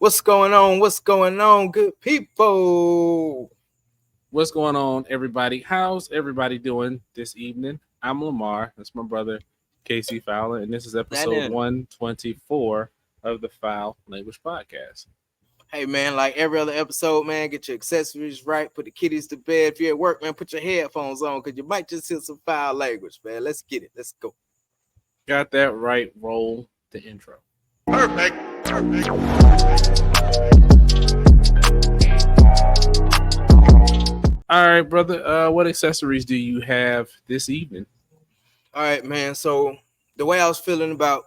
What's going on? What's going on, good people? What's going on, everybody? How's everybody doing this evening? I'm Lamar. That's my brother, Casey Fowler, and this is That episode in. 124 of the Foul Language Podcast. Hey man, like every other episode, man, get your accessories right, put the kiddies to bed. If you're at work, man, put your headphones on because you might just hear some foul language, man. Let's get it. Let's go. Got that right. Roll the intro. Perfect. Perfect. All right, brother. What accessories do you have this evening? All right, man. So the way I was feeling about,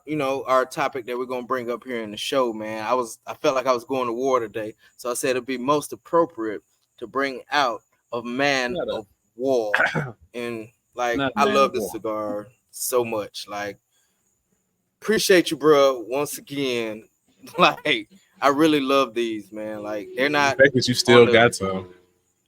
our topic that we're gonna bring up here in the show, man, I felt like I was going to war today. So I said it'd be most appropriate to bring out a man Not of war. a And like not a I man love of this war. cigar so much. Like, appreciate you, bro. Once again, like I really love these, man. Like they're The not fact that you on still the got some.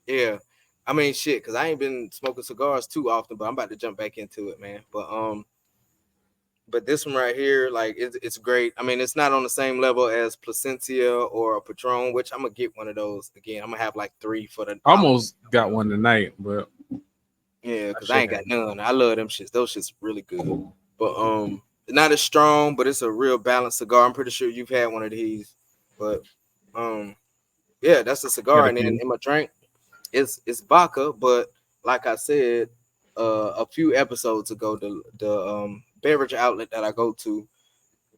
yeah. I mean, shit, because I ain't been smoking cigars too often, but I'm about to jump back into it, man. But this one right here, like it's great. I mean, it's not on the same level as Placencia or a Patron, which I'm gonna get one of those again. I'm gonna have like 3 for the Almost got one tonight, but yeah, I because I should ain't got have. none. I love them shits. Those shits really good. But not as strong, but it's a real balanced cigar. I'm pretty sure you've had one of these. But um yeah, that's a Had cigar. a And then few. in my drink, it's vodka, but like I said a few episodes ago, the beverage outlet that I go to,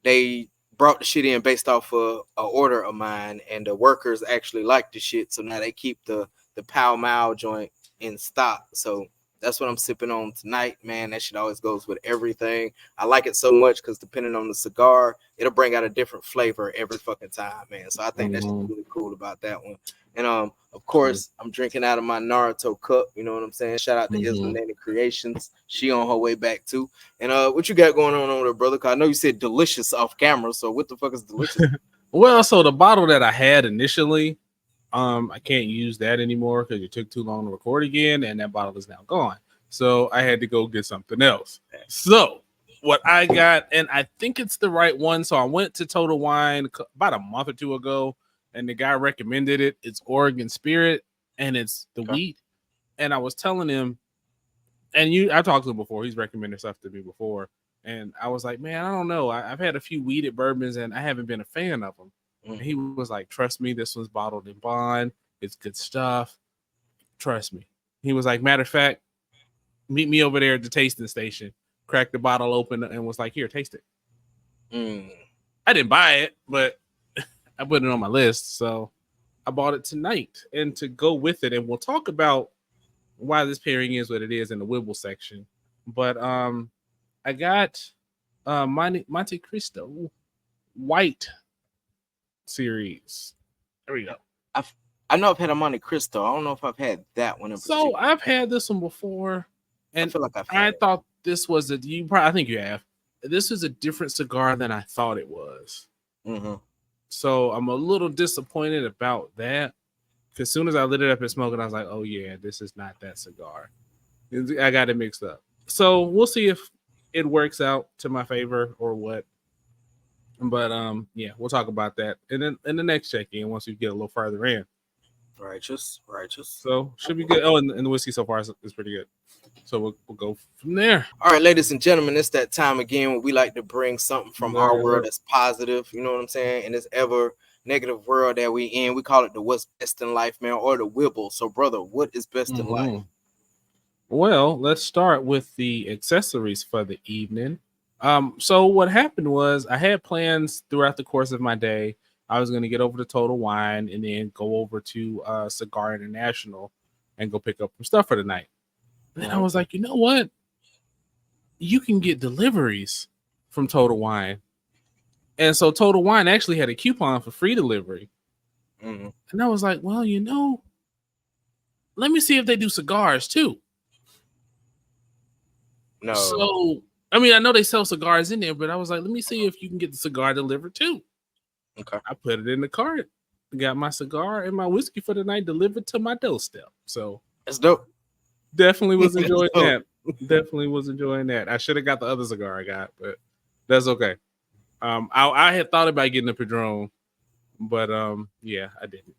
they brought the shit in based off of an order of mine, and the workers actually like the shit, so now they keep the Pow Mao joint in stock. So that's what I'm sipping on tonight, man. That shit always goes with everything. I like it so much because depending on the cigar, it'll bring out a different flavor every fucking time, man. So I think that's Mhm. really cool about that one. And of course, I'm drinking out of my Naruto cup. You know what I'm saying? Shout out to Isla Mhm. Nana Creations. She on her way back too. And what you got going on over there, brother? Cause I know you said delicious off camera. So what the fuck is delicious? Well, so the bottle that I had initially, I can't use that anymore because it took too long to record again, and that bottle is now gone. So I had to go get something else. So what I got, and I think it's the right one. So I went to Total Wine about a month or two ago, and the guy recommended it. It's Oregon Spirit, and it's the Okay. wheat. And I was telling him, I talked to him before. He's recommended stuff to me before, and I was like, man, I don't know. I've had a few weeded bourbons, and I haven't been a fan of them. And he Mm. was like, trust me, this one's bottled in bond. It's good stuff. Trust me. He was like, matter of fact, meet me over there at the tasting station. Cracked the bottle open and was like, here, taste it. Mm. I didn't buy it, but I put it on my list. So I bought it tonight. And to go with it, and we'll talk about why this pairing is what it is in the Wibble section. But I got Monte Cristo White series. There we go. I've, I know I've had a Monte Cristo. I don't know if I've had that one in So particular. I've had this one before, I and feel like I've had I it. thought this was I think you have. This is a different cigar than I thought it was. Mm-hmm. So I'm a little disappointed about that. Because as soon as I lit it up and smoked it, I was like, oh yeah, this is not that cigar. I got it mixed up. So we'll see if it works out to my favor or what. But yeah, we'll talk about that. And then in the next check-in once we get a little further in. Righteous, righteous. So should be good. Oh, and the whiskey so far is pretty good. So we'll go from there. All right, ladies and gentlemen, it's that time again where we like to bring something from our world that's positive. You know what I'm saying? In this ever negative world that we in, we call it the what's best in life, man, or the Wibble. So, brother, what is best in life? Mhm. Well, let's start with the accessories for the evening. So what happened was I had plans throughout the course of my day. I was going to get over to Total Wine and then go over to Cigar International and go pick up some stuff for the night. And then I was like, you know what? You can get deliveries from Total Wine. And so Total Wine actually had a coupon for free delivery. Mm-hmm. And I was like, well, let me see if they do cigars too. No. So, I mean, I know they sell cigars in there, but I was like, let me see if you can get the cigar delivered too. Okay. I put it in the cart, got my cigar and my whiskey for the night delivered to my doorstep. So, That's dope. definitely was enjoying Dope. that. Definitely was enjoying that. I should have got the other cigar I got, but that's okay. I had thought about getting a Padron, But yeah, I didn't.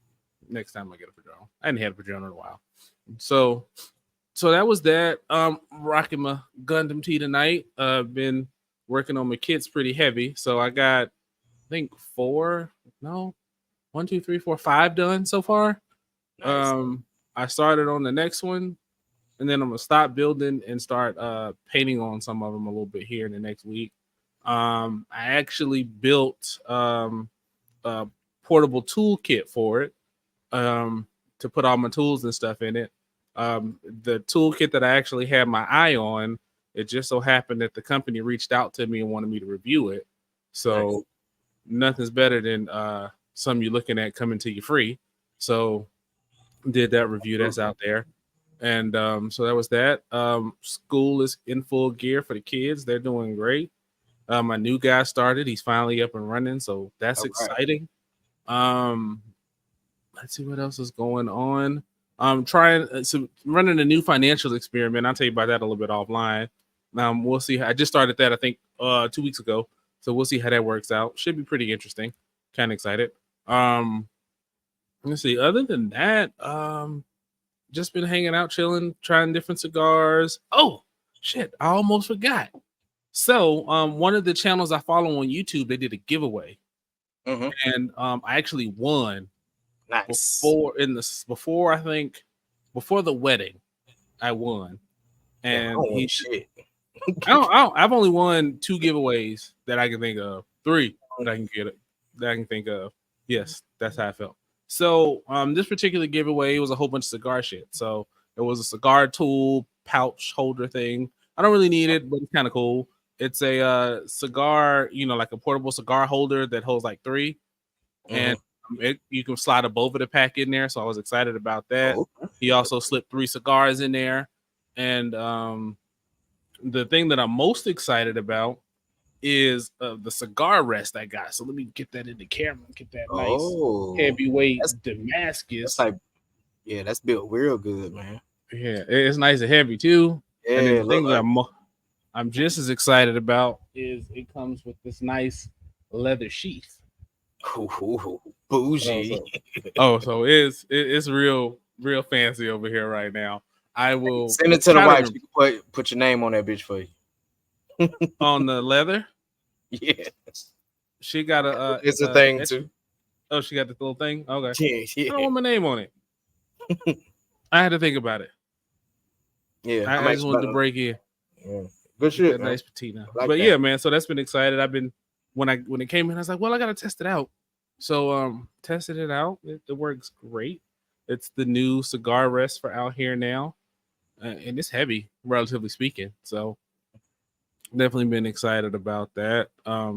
Next time I get a Padron. I hadn't had a Padron in a while. So that was that. Rocking my Gundam tee tonight. Been working on my kits pretty heavy. So I got I think 5 done so far. Nice. I started on the next one, and then I'm gonna stop building and start painting on some of them a little bit here in the next week. I actually built a portable toolkit for it to put all my tools and stuff in it. The toolkit that I actually had my eye on, it just so happened that the company reached out to me and wanted me to review it. So Nice. nothing's better than some you're looking at coming to you free. So did that review that's out there. And so that was that. School is in full gear for the kids. They're doing great. My new guy started. He's finally up and running. So that's All right. exciting. Let's see what else is going on. I'm trying running a new financial experiment. I'll tell you about that a little bit offline. We'll see. I just started that, I think, 2 weeks ago. So we'll see how that works out. Should be pretty interesting. Kind of excited. Let's see. Other than that, just been hanging out, chilling, trying different cigars. Oh shit! I almost forgot. So, one of the channels I follow on YouTube, they did a giveaway, Mhm. and I actually won Nice. before the wedding. I won, Damn, I and don't want shit. I've only won 2 giveaways that I can think of. 3 that I can think of. Yes, that's how I felt. So this particular giveaway was a whole bunch of cigar shit. So it was a cigar tool pouch holder thing. I don't really need it, but it's kind of cool. It's a cigar, like a portable cigar holder that holds like 3, and you can slide a Boveda pack in there. So I was excited about that. Oh, He also slipped 3 cigars in there, and the thing that I'm most excited about is the cigar rest I got. So let me get that in the camera. Get that nice heavyweight Damascus. That's like, yeah, that's built real good, man. Yeah, it's nice and heavy too. Yeah, and then the look thing like that I'm just as excited about is it comes with this nice leather sheath. bougie. So it's real fancy over here right now. I will Send it to the wife. She can put your name on that bitch for you. on the leather. Yeah, She got a it's a thing too. Oh, she got the little thing. Okay, Yeah. I don't want my name on it. I had to think about it. Yeah, I just wanted to break in. Yeah. Good shit, that man. nice patina. Like but that. Yeah, man. So that's been excited. I've been when it came in, I was like, well, I gotta test it out. So tested it out. It works great. It's the new cigar rest for out here now, and it's heavy, relatively speaking. So definitely been excited about that.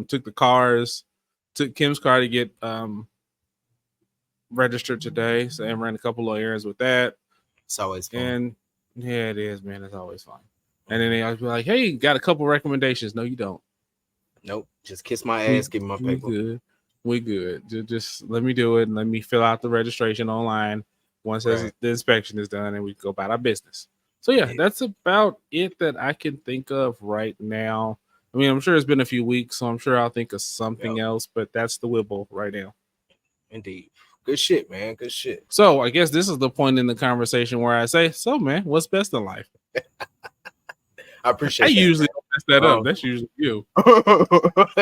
Took Kim's car to get registered today, so and ran a couple of errands with that. It's always fun. And yeah, it is, man. It's always fun. And then they always be like, "Hey, got a couple recommendations." No, you don't. Nope. Just kiss my ass, give me my paper. We good. Just let me do it and let me fill out the registration online. Once the inspection is done, and we go about our business. So yeah, that's about it that I can think of right now. I mean, I'm sure it's been a few weeks, so I'm sure I'll think of something else, but that's the Wibble right now. Indeed. Good shit, man. Good shit. So I guess this is the point in the conversation where I say, so man, what's best in life? I appreciate I usually don't mess that up. That's usually you.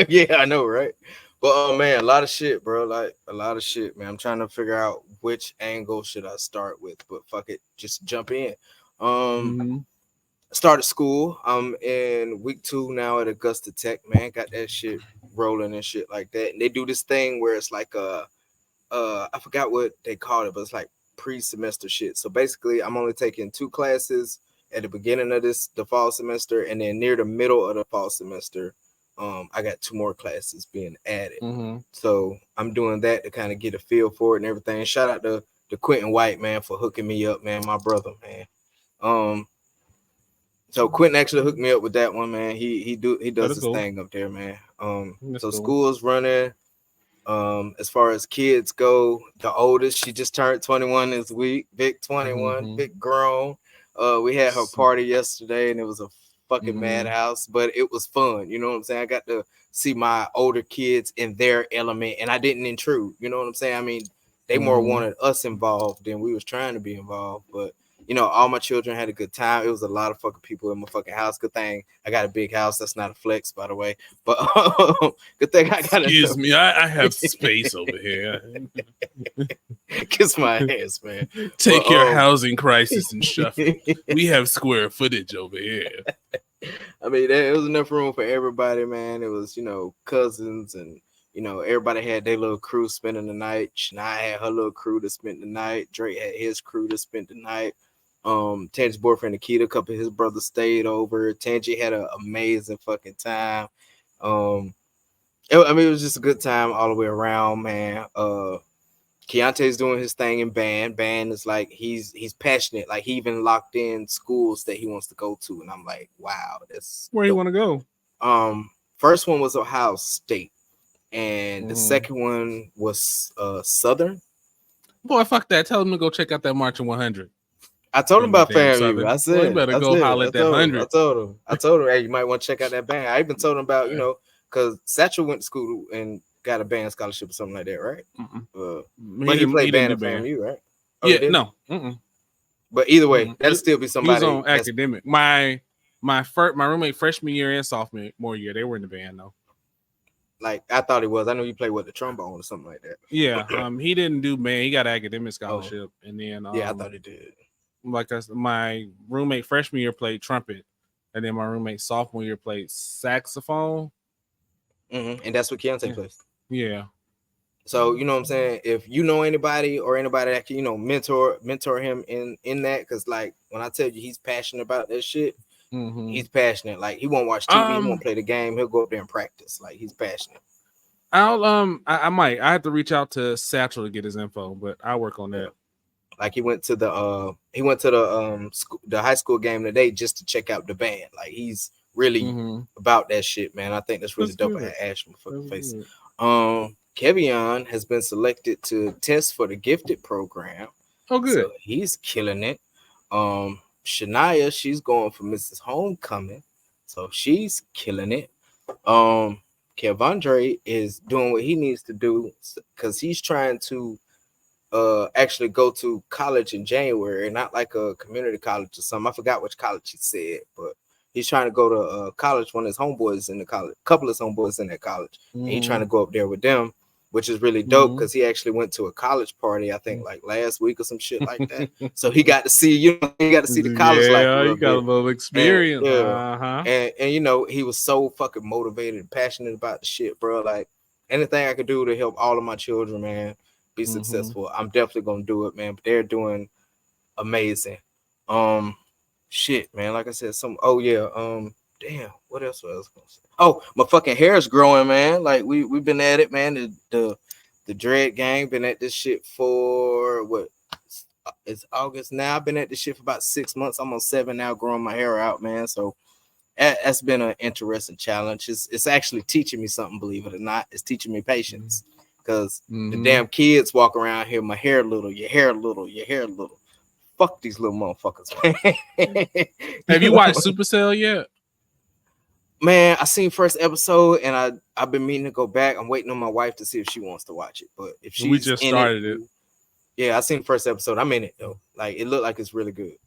Yeah, I know, right? But man, a lot of shit, bro. Like a lot of shit, man. I'm trying to figure out which angle should I start with, but fuck it, just jump in. Started school. I'm in week 2 now at Augusta Tech, man. Got that shit rolling and shit like that. And they do this thing where it's like I forgot what they called it, but it's like pre-semester shit. So basically, I'm only taking 2 classes at the beginning of the fall semester, and then near the middle of the fall semester, I got 2 more classes being added. So I'm doing that to kind of get a feel for it and everything. Shout out to Quentin White, man, for hooking me up, man. My brother, man. So Quentin actually hooked me up with that one, man. He does his thing up there, man. So school's running. As far as kids go, the oldest, she just turned 21 this week. Big 21, big grown. We had her party yesterday, and it was a fucking Mhm. madhouse, but it was fun. You know what I'm saying? I got to see my older kids in their element, and I didn't intrude. You know what I'm saying? I mean, they more Mhm. wanted us involved than we was trying to be involved. But you know, all my children had a good time. It was a lot of fucking people in my fucking house. Good thing I got a big house. That's not a flex, by the way. But good thing I got Excuse me, I have space over here. kiss my ass, man. Take But, your housing crisis and shove it. We have square footage over here. I mean, there was enough room for everybody, man. It was, you know, cousins and, you know, everybody had their little crew spending the night. Shania had her little crew to spend the night. Drake had his crew to spend the night. Tangi's boyfriend Nikita, a couple of his brothers stayed over. Tangi had an amazing fucking time. I mean, it was just a good time all the way around, man. Keontae's doing his thing in band. Band is like he's passionate. Like he even locked in schools that he wants to go to, and I'm like, wow, that's Where you dope. want to go? First one was Ohio State, and the Mhm. second one was Southern. Boy, fuck that. Tell him to go check out that Marching 100. I told him Damn about damn FAMU. Southern. I Boy, said, you better go holler at that 100. I told him, hey, you might want to check out that band. I even told him about, you know, because Satchel went to school and got a band scholarship or something like that, right? But he played band at FAMU, right? Oh, Yeah, no. But either way, that'll still be He was somebody. on academic. My roommate freshman year and sophomore year, they were in the band though. Like I thought he was. I know you played with the trombone or something like that. Yeah, he didn't do band. He got an academic scholarship, and then yeah, I thought he did. Like my roommate freshman year played trumpet, and then my roommate sophomore year played saxophone. And that's what Keontae plays. Yeah. So you know what I'm saying. If you know anybody or anybody that can, you know, mentor him in that, because like when I tell you he's passionate about that shit, he's passionate. Like he won't watch TV, he won't play the game. He'll go up there and practice. Like he's passionate. I might. I have to reach out to Satchel to get his info, but I'll work on that. Like he went to the high school game today just to check out the band. Like he's really about that shit, man. I think that's really dope. I had Ash in my fucking face. Kevion has been selected to test for the gifted program. Oh, good. So he's killing it. Shania, she's going for Mrs. Homecoming, so she's killing it. Kevandre is doing what he needs to do because he's trying to actually go to college in January, not like a community college or something. I forgot which college he said, but he's trying to go to college. One of his homeboys in the college, a couple of his homeboys in that college, and he's trying to go up there with them, which is really dope because he actually went to a college party, I think, like last week or some shit like that. So he got to see, you know, he got to see the college life. Yeah, you got a little experience. And you know, he was so fucking motivated and passionate about the shit, bro. Like anything I could do to help all of my children, man, be successful, I'm definitely gonna do it, man. But they're doing amazing. Shit, man. Like I said, damn, what else was I was gonna say? Oh, my fucking hair is growing, man. Like we've been at it, man. The Dread Gang been at this shit for what? It's August now. I've been at this shit for about 6 months, almost 7 now, growing my hair out, man. So that's been an interesting challenge. It's actually teaching me something, believe it or not. It's teaching me patience because the damn kids walk around here, my hair little, your hair little, your hair little. Fuck these little motherfuckers, man. Have you watched Supercell yet? Man, I seen first episode and I've been meaning to go back. I'm waiting on my wife to see if she wants to watch it. But if she just started it. Yeah, I seen first episode. I'm in it though. Like it looked like it's really good.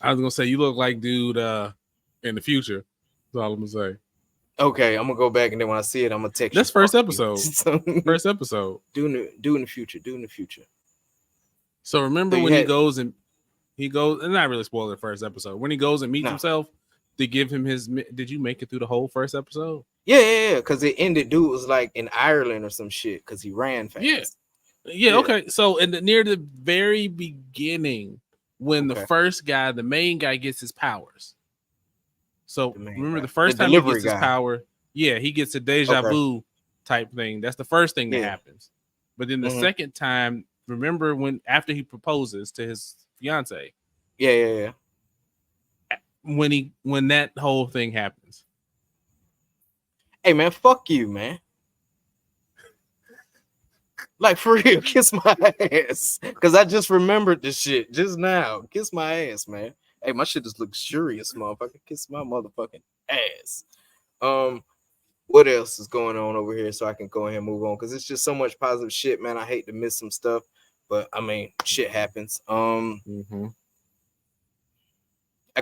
I was gonna say you look like dude in the future. That's all I'm gonna say. Okay, I'm gonna go back and then when I see it, I'm gonna text. That's you. First episode. First episode. Do in the future. So remember when he goes, and not really spoil the first episode. When he goes and meets himself, to give him his. Did you make it through the whole first episode? Yeah. Because it ended. Dude was like in Ireland or some shit because he ran fast. Yeah. Okay. So near the very beginning, when the first guy, the main guy, gets his powers. So remember the first time he gets his power, he gets a deja vu type thing. That's the first thing that happens. But then the second time, remember after he proposes to his fiance? Yeah. When that whole thing happens. Hey man, fuck you, man. Like for real, kiss my ass. Cause I just remembered this shit just now. Kiss my ass, man. Hey, my shit is luxurious, motherfucker. Kiss my motherfucking ass. What else is going on over here so I can go ahead and move on? Because it's just so much positive shit, man. I hate to miss some stuff, but I mean, shit happens. I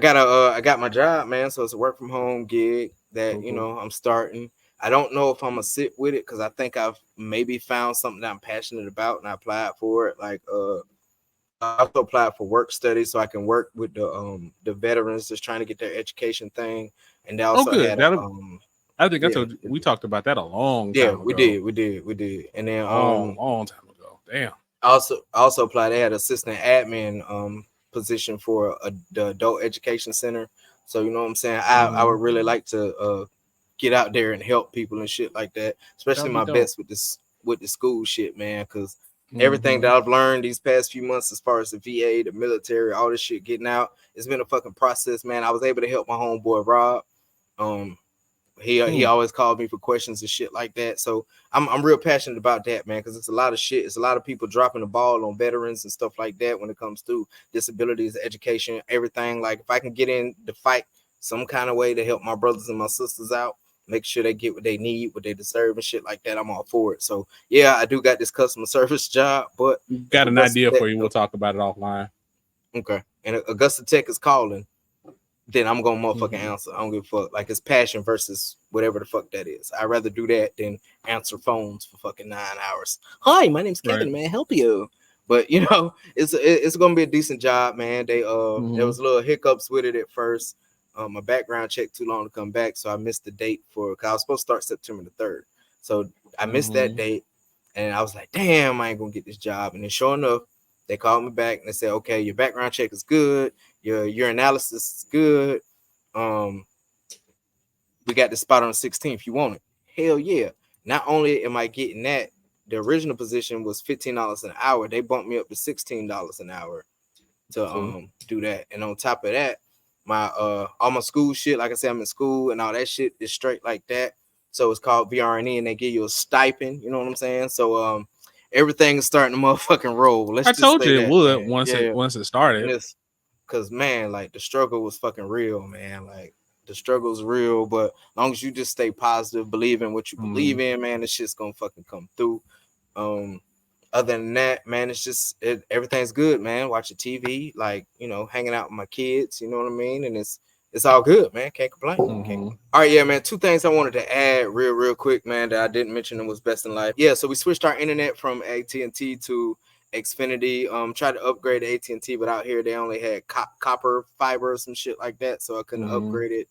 got my job, man. So it's a work from home gig that I'm starting. I don't know if I'm gonna sit with it because I think I've maybe found something that I'm passionate about and I applied for it. Like I also applied for work study so I can work with the veterans just trying to get their education thing. And they also good. had I think I told you we talked about that a long time ago. we did. And then long time ago. Damn. I also applied. They had assistant admin position for the adult education center. So you know what I'm saying? I would really like to get out there and help people and shit like that, especially my bets with the school shit, man, because everything that I've learned these past few months as far as the VA, the military, all this shit getting out, it's been a fucking process, man. I was able to help my homeboy Rob. He always called me for questions and shit like that. So I'm real passionate about that, man, because it's a lot of shit. It's a lot of people dropping the ball on veterans and stuff like that when it comes to disabilities, education, everything. Like if I can get in the fight some kind of way to help my brothers and my sisters out, make sure they get what they need, what they deserve and shit like that, I'm all for it. So yeah, I do got this customer service job, but got an idea for you. We'll talk about it offline. Okay. And Augusta Tech is calling. Then I'm gonna motherfucking answer. I don't give a fuck. Like it's passion versus whatever the fuck that is. I'd rather do that than answer phones for fucking 9 hours. Hi, my name's Kevin. May I help you? But it's gonna be a decent job, man. They there was little hiccups with it at first. My background check too long to come back, so I missed the date because I was supposed to start September the 3rd. So I missed that date, and I was like, damn, I ain't gonna get this job. And then sure enough, they called me back and they said, okay, your background check is good. Your analysis is good. We got the spot on the 16th. You want it? Hell yeah. Not only am I getting that, the original position was $15 an hour. They bumped me up to $16 an hour to do that. And on top of that, my all my school shit, like I said, I'm in school and all that shit is straight like that. So it's called VRNE and they give you a stipend, you know what I'm saying? So everything is starting to motherfucking roll. I told you it would once it started. Because man, like the struggle was fucking real, man. Like the struggle's real, but as long as you just stay positive, believe in what you believe in, man, this shit's gonna fucking come through. Other than that, man, it's just everything's good, man. Watching TV, like hanging out with my kids, you know what I mean, and it's all good, man. Can't complain. All right, yeah, man. Two things I wanted to add real quick, man, that I didn't mention and was best in life. Yeah, so we switched our internet from AT&T to Xfinity. Tried to upgrade to AT&T, but out here they only had copper fiber or some shit like that, so I couldn't upgrade it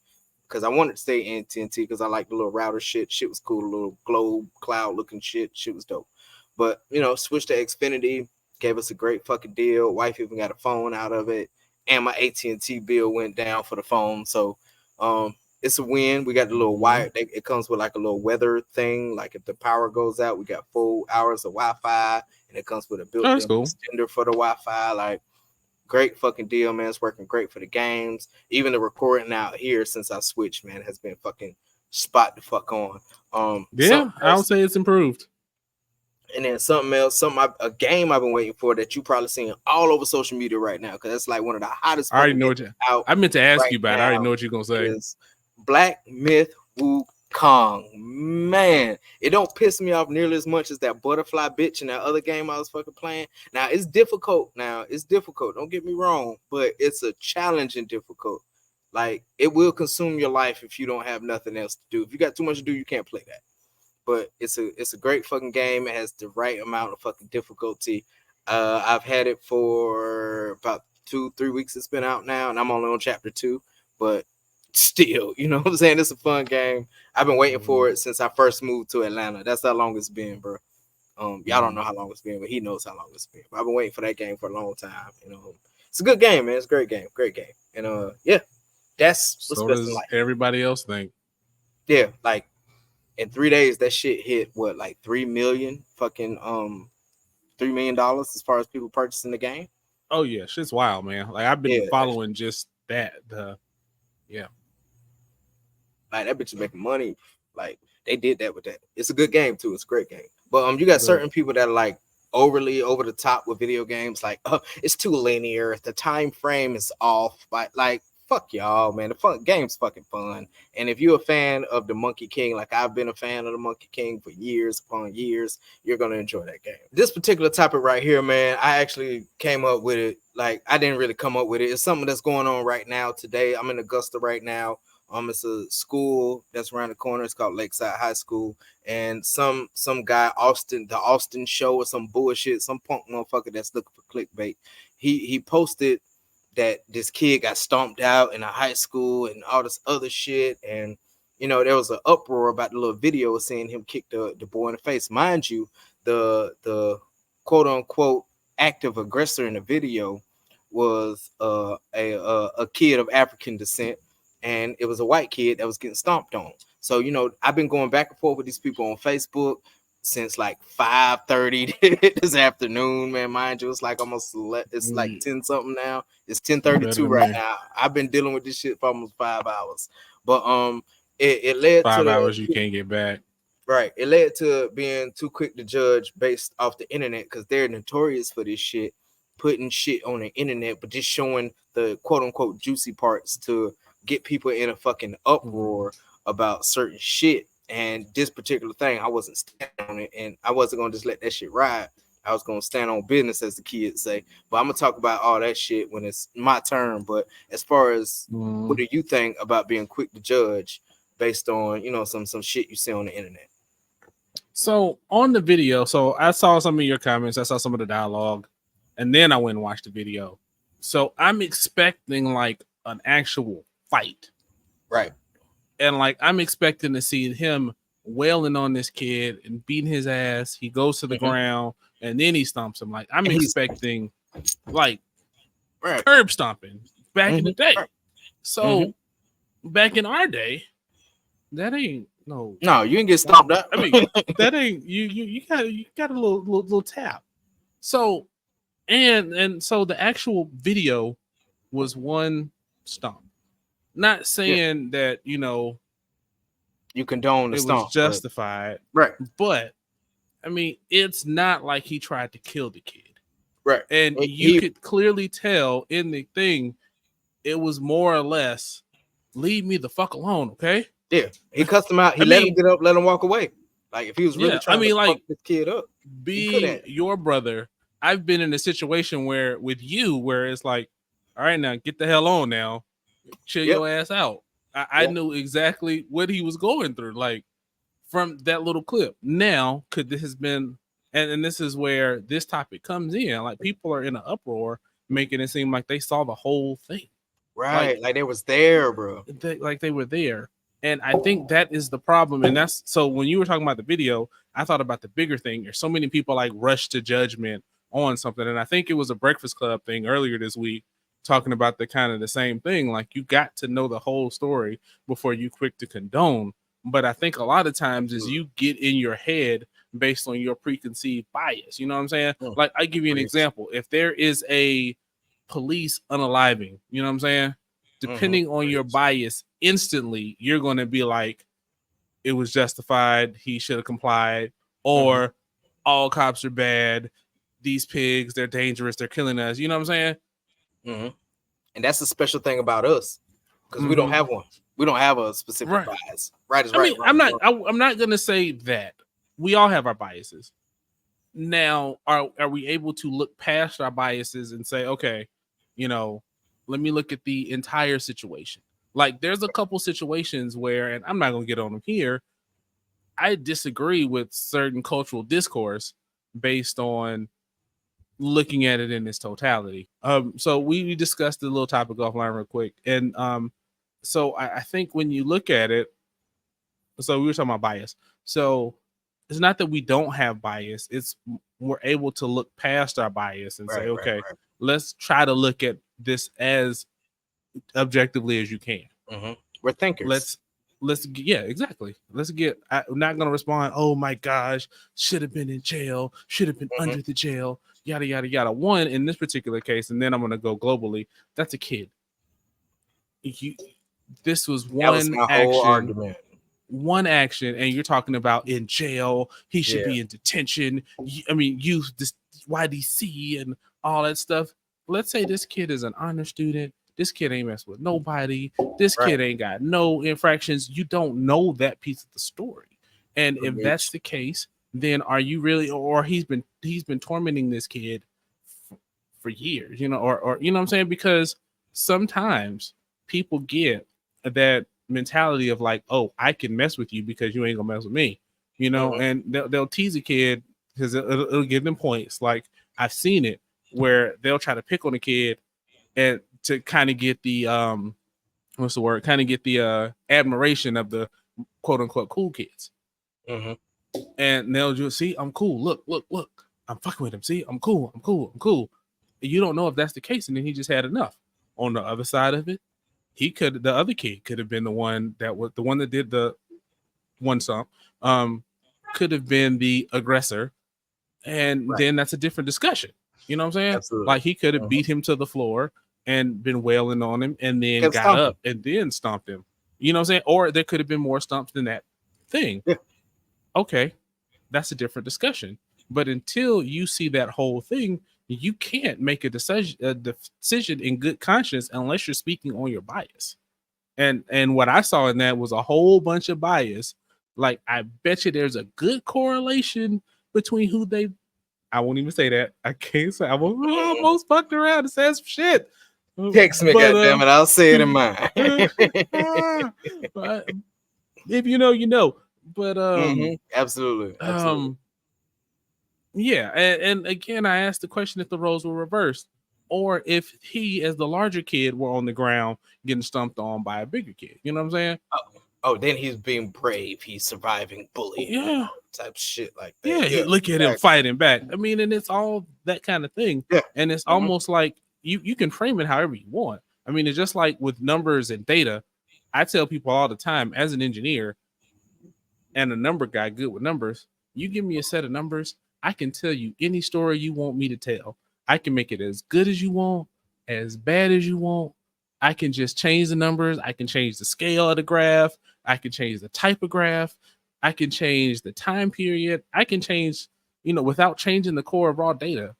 because I wanted to stay in AT&T because I like the little router shit. Shit was cool, the little globe cloud looking shit. Shit was dope. But switched to Xfinity, gave us a great fucking deal. Wife even got a phone out of it, and my AT&T bill went down for the phone. So it's a win. We got the little wire. It comes with like a little weather thing. Like if the power goes out, we got 4 hours of Wi-Fi, and it comes with a built-in extender for the Wi-Fi. Like great fucking deal, man. It's working great for the games. Even the recording out here since I switched, man, has been fucking spot the fuck on. I would say it's improved. And then something else, a game I've been waiting for that you probably seen all over social media right now because that's like one of the hottest. I already know what I meant to ask you about. I already know what you're gonna say. Is Black Myth Wukong. Man, it don't piss me off nearly as much as that butterfly bitch in that other game I was fucking playing. Now it's difficult. Don't get me wrong, but it's a challenging difficult. Like it will consume your life if you don't have nothing else to do. If you got too much to do, you can't play that. But it's a great fucking game. It has the right amount of fucking difficulty. I've had it for about 2-3 weeks. It's been out now, and I'm only on chapter 2. But still, you know what I'm saying? It's a fun game. I've been waiting for it since I first moved to Atlanta. That's how long it's been, bro. Y'all don't know how long it's been, but he knows how long it's been. But I've been waiting for that game for a long time. It's a good game, man. It's a great game, and yeah, that's what's best in life. Everybody else think? Yeah, like. In 3 days, that shit hit what, like 3 million fucking $3 million as far as people purchasing the game. Oh yeah, shit's wild, man. Like I've been following just that. Like that bitch is making money. Like they did that with that. It's a good game too. It's a great game. But you got certain people that are like overly over the top with video games. Like, it's too linear. The time frame is off. Like fuck y'all, man. The game's fucking fun. And if you're a fan of the Monkey King, like I've been a fan of the Monkey King for years upon years, you're gonna enjoy that game. This particular topic right here, man, I actually came up with it. Like, I didn't really come up with it. It's something that's going on right now today. I'm in Augusta right now. It's a school that's around the corner. It's called Lakeside High School. And some guy, the Austin Show or some bullshit, some punk motherfucker that's looking for clickbait. He posted that this kid got stomped out in a high school and all this other shit. And, you know, there was an uproar about the little video of seeing him kick the boy in the face. Mind you, the quote unquote active aggressor in the video was a kid of African descent, and it was a white kid that was getting stomped on. So, you know, I've been going back and forth with these people on Facebook since like 5:30 this afternoon, man. Mind you, it's like almost like 10 something now. It's 10:32 right now. I've been dealing with this shit for almost 5 hours. But it led 5 to hours you can't get back. Right. It led to being too quick to judge based off the internet, because they're notorious for this shit, putting shit on the internet, but just showing the quote unquote juicy parts to get people in a fucking uproar about certain shit. And this particular thing, I wasn't standing on it, and I wasn't gonna just let that shit ride. I was gonna stand on business, as the kids say. But I'm gonna talk about all that shit when it's my turn. But as far as what do you think about being quick to judge based on, you know, some shit you see on the internet? So on the video, so I saw some of your comments, I saw some of the dialogue, and then I went and watched the video. So I'm expecting like an actual fight. Right. And like I'm expecting to see him wailing on this kid and beating his ass. He goes to the ground and then he stomps him. Like I'm expecting like curb stomping back in the day. So back in our day, that ain't no, you ain't get stomped up. I mean, that ain't you got a little tap. So and so the actual video was one stomp. Not saying that, you know, you condone the stomp, was justified, right? But I mean, it's not like he tried to kill the kid, right? And you could clearly tell in the thing, it was more or less, leave me the fuck alone, okay? Yeah, he cussed him out. He let him get up, let him walk away. Like if he was really trying to fuck this kid up, being your brother, I've been in a situation where it's like, all right, now get the hell on now. Chill your ass out. I knew exactly what he was going through, like from that little clip. Now, could this has been, and this is where this topic comes in. Like people are in an uproar, making it seem like they saw the whole thing, right? Like they was there, bro. They were there, and I think that is the problem. And that's so when you were talking about the video, I thought about the bigger thing. There's so many people like rush to judgment on something, and I think it was a Breakfast Club thing earlier this week, talking about the kind of the same thing. Like you got to know the whole story before you quick to condone. But I think a lot of times is you get in your head based on your preconceived bias. You know what I'm saying? Like I give you an example. If there is a police unaliving, you know what I'm saying? Depending on your bias, instantly you're going to be like, it was justified. He should have complied. Or all cops are bad. These pigs, they're dangerous. They're killing us. You know what I'm saying? And that's the special thing about us, because we don't have one. We don't have a specific bias. Right is right. I mean, I'm not gonna say that. We all have our biases. Now, are we able to look past our biases and say, okay, you know, let me look at the entire situation? Like, there's a couple situations where, and I'm not gonna get on them here, I disagree with certain cultural discourse based on looking at it in its totality. So we discussed the little topic offline real quick, and so I think when you look at it, so we were talking about bias. So it's not that we don't have bias; it's we're able to look past our bias and say, okay, let's try to look at this as objectively as you can. We're thinkers. Let's exactly. I'm not gonna respond, oh my gosh, should have been in jail, should have been under the jail, yada yada yada. One, in this particular case, and then I'm gonna go globally, that's a kid. This was one action, one action, and you're talking about in jail, he should be in detention. I mean, youth YDC and all that stuff. Let's say this kid is an honor student. This kid ain't messing with nobody. This Right. kid ain't got no infractions. You don't know that piece of the story. And if that's the case, then are you really, or he's been tormenting this kid for years, you know, or you know what I'm saying? Because sometimes people get that mentality of like, oh, I can mess with you because you ain't gonna mess with me, you know, and they'll tease a kid because it'll give them points. Like I've seen it where they'll try to pick on a kid and to kind of get the what's the word? Kind of get the admiration of the quote unquote cool kids. And they'll just see, I'm cool. Look. I'm fucking with him. See, I'm cool. You don't know if that's the case, and then he just had enough. On the other side of it, the other kid could have been the one that did the one stomp, could have been the aggressor, and then that's a different discussion. You know what I'm saying? Absolutely. Like he could have beat him to the floor and been wailing on him, and then Kept got stomping. up and then stomped him. You know what I'm saying? Or there could have been more stomps than that thing. Yeah. Okay, that's a different discussion. But until you see that whole thing, you can't make a decision in good conscience unless you're speaking on your bias. And what I saw in that was a whole bunch of bias. Like I bet you there's a good correlation between who they. I won't even say that. I can't say. I almost fucked around and said some shit. Text me, goddammit, I'll say it in mine. But if you know, you know. But Absolutely. yeah, and again, I asked the question if the roles were reversed, or if he, as the larger kid, were on the ground getting stumped on by a bigger kid. You know what I'm saying? Oh, then he's being brave. He's surviving bullying. Yeah, type shit like that. yeah. Look at him fighting back. I mean, and it's all that kind of thing. Yeah, and it's almost like you can frame it however you want. I mean, it's just like with numbers and data. I tell people all the time, as an engineer and a number guy, good with numbers. You give me a set of numbers, I can tell you any story you want me to tell. I can make it as good as you want, as bad as you want. I can just change the numbers. I can change the scale of the graph. I can change the type of graph. I can change the time period. I can change, without changing the core of raw data.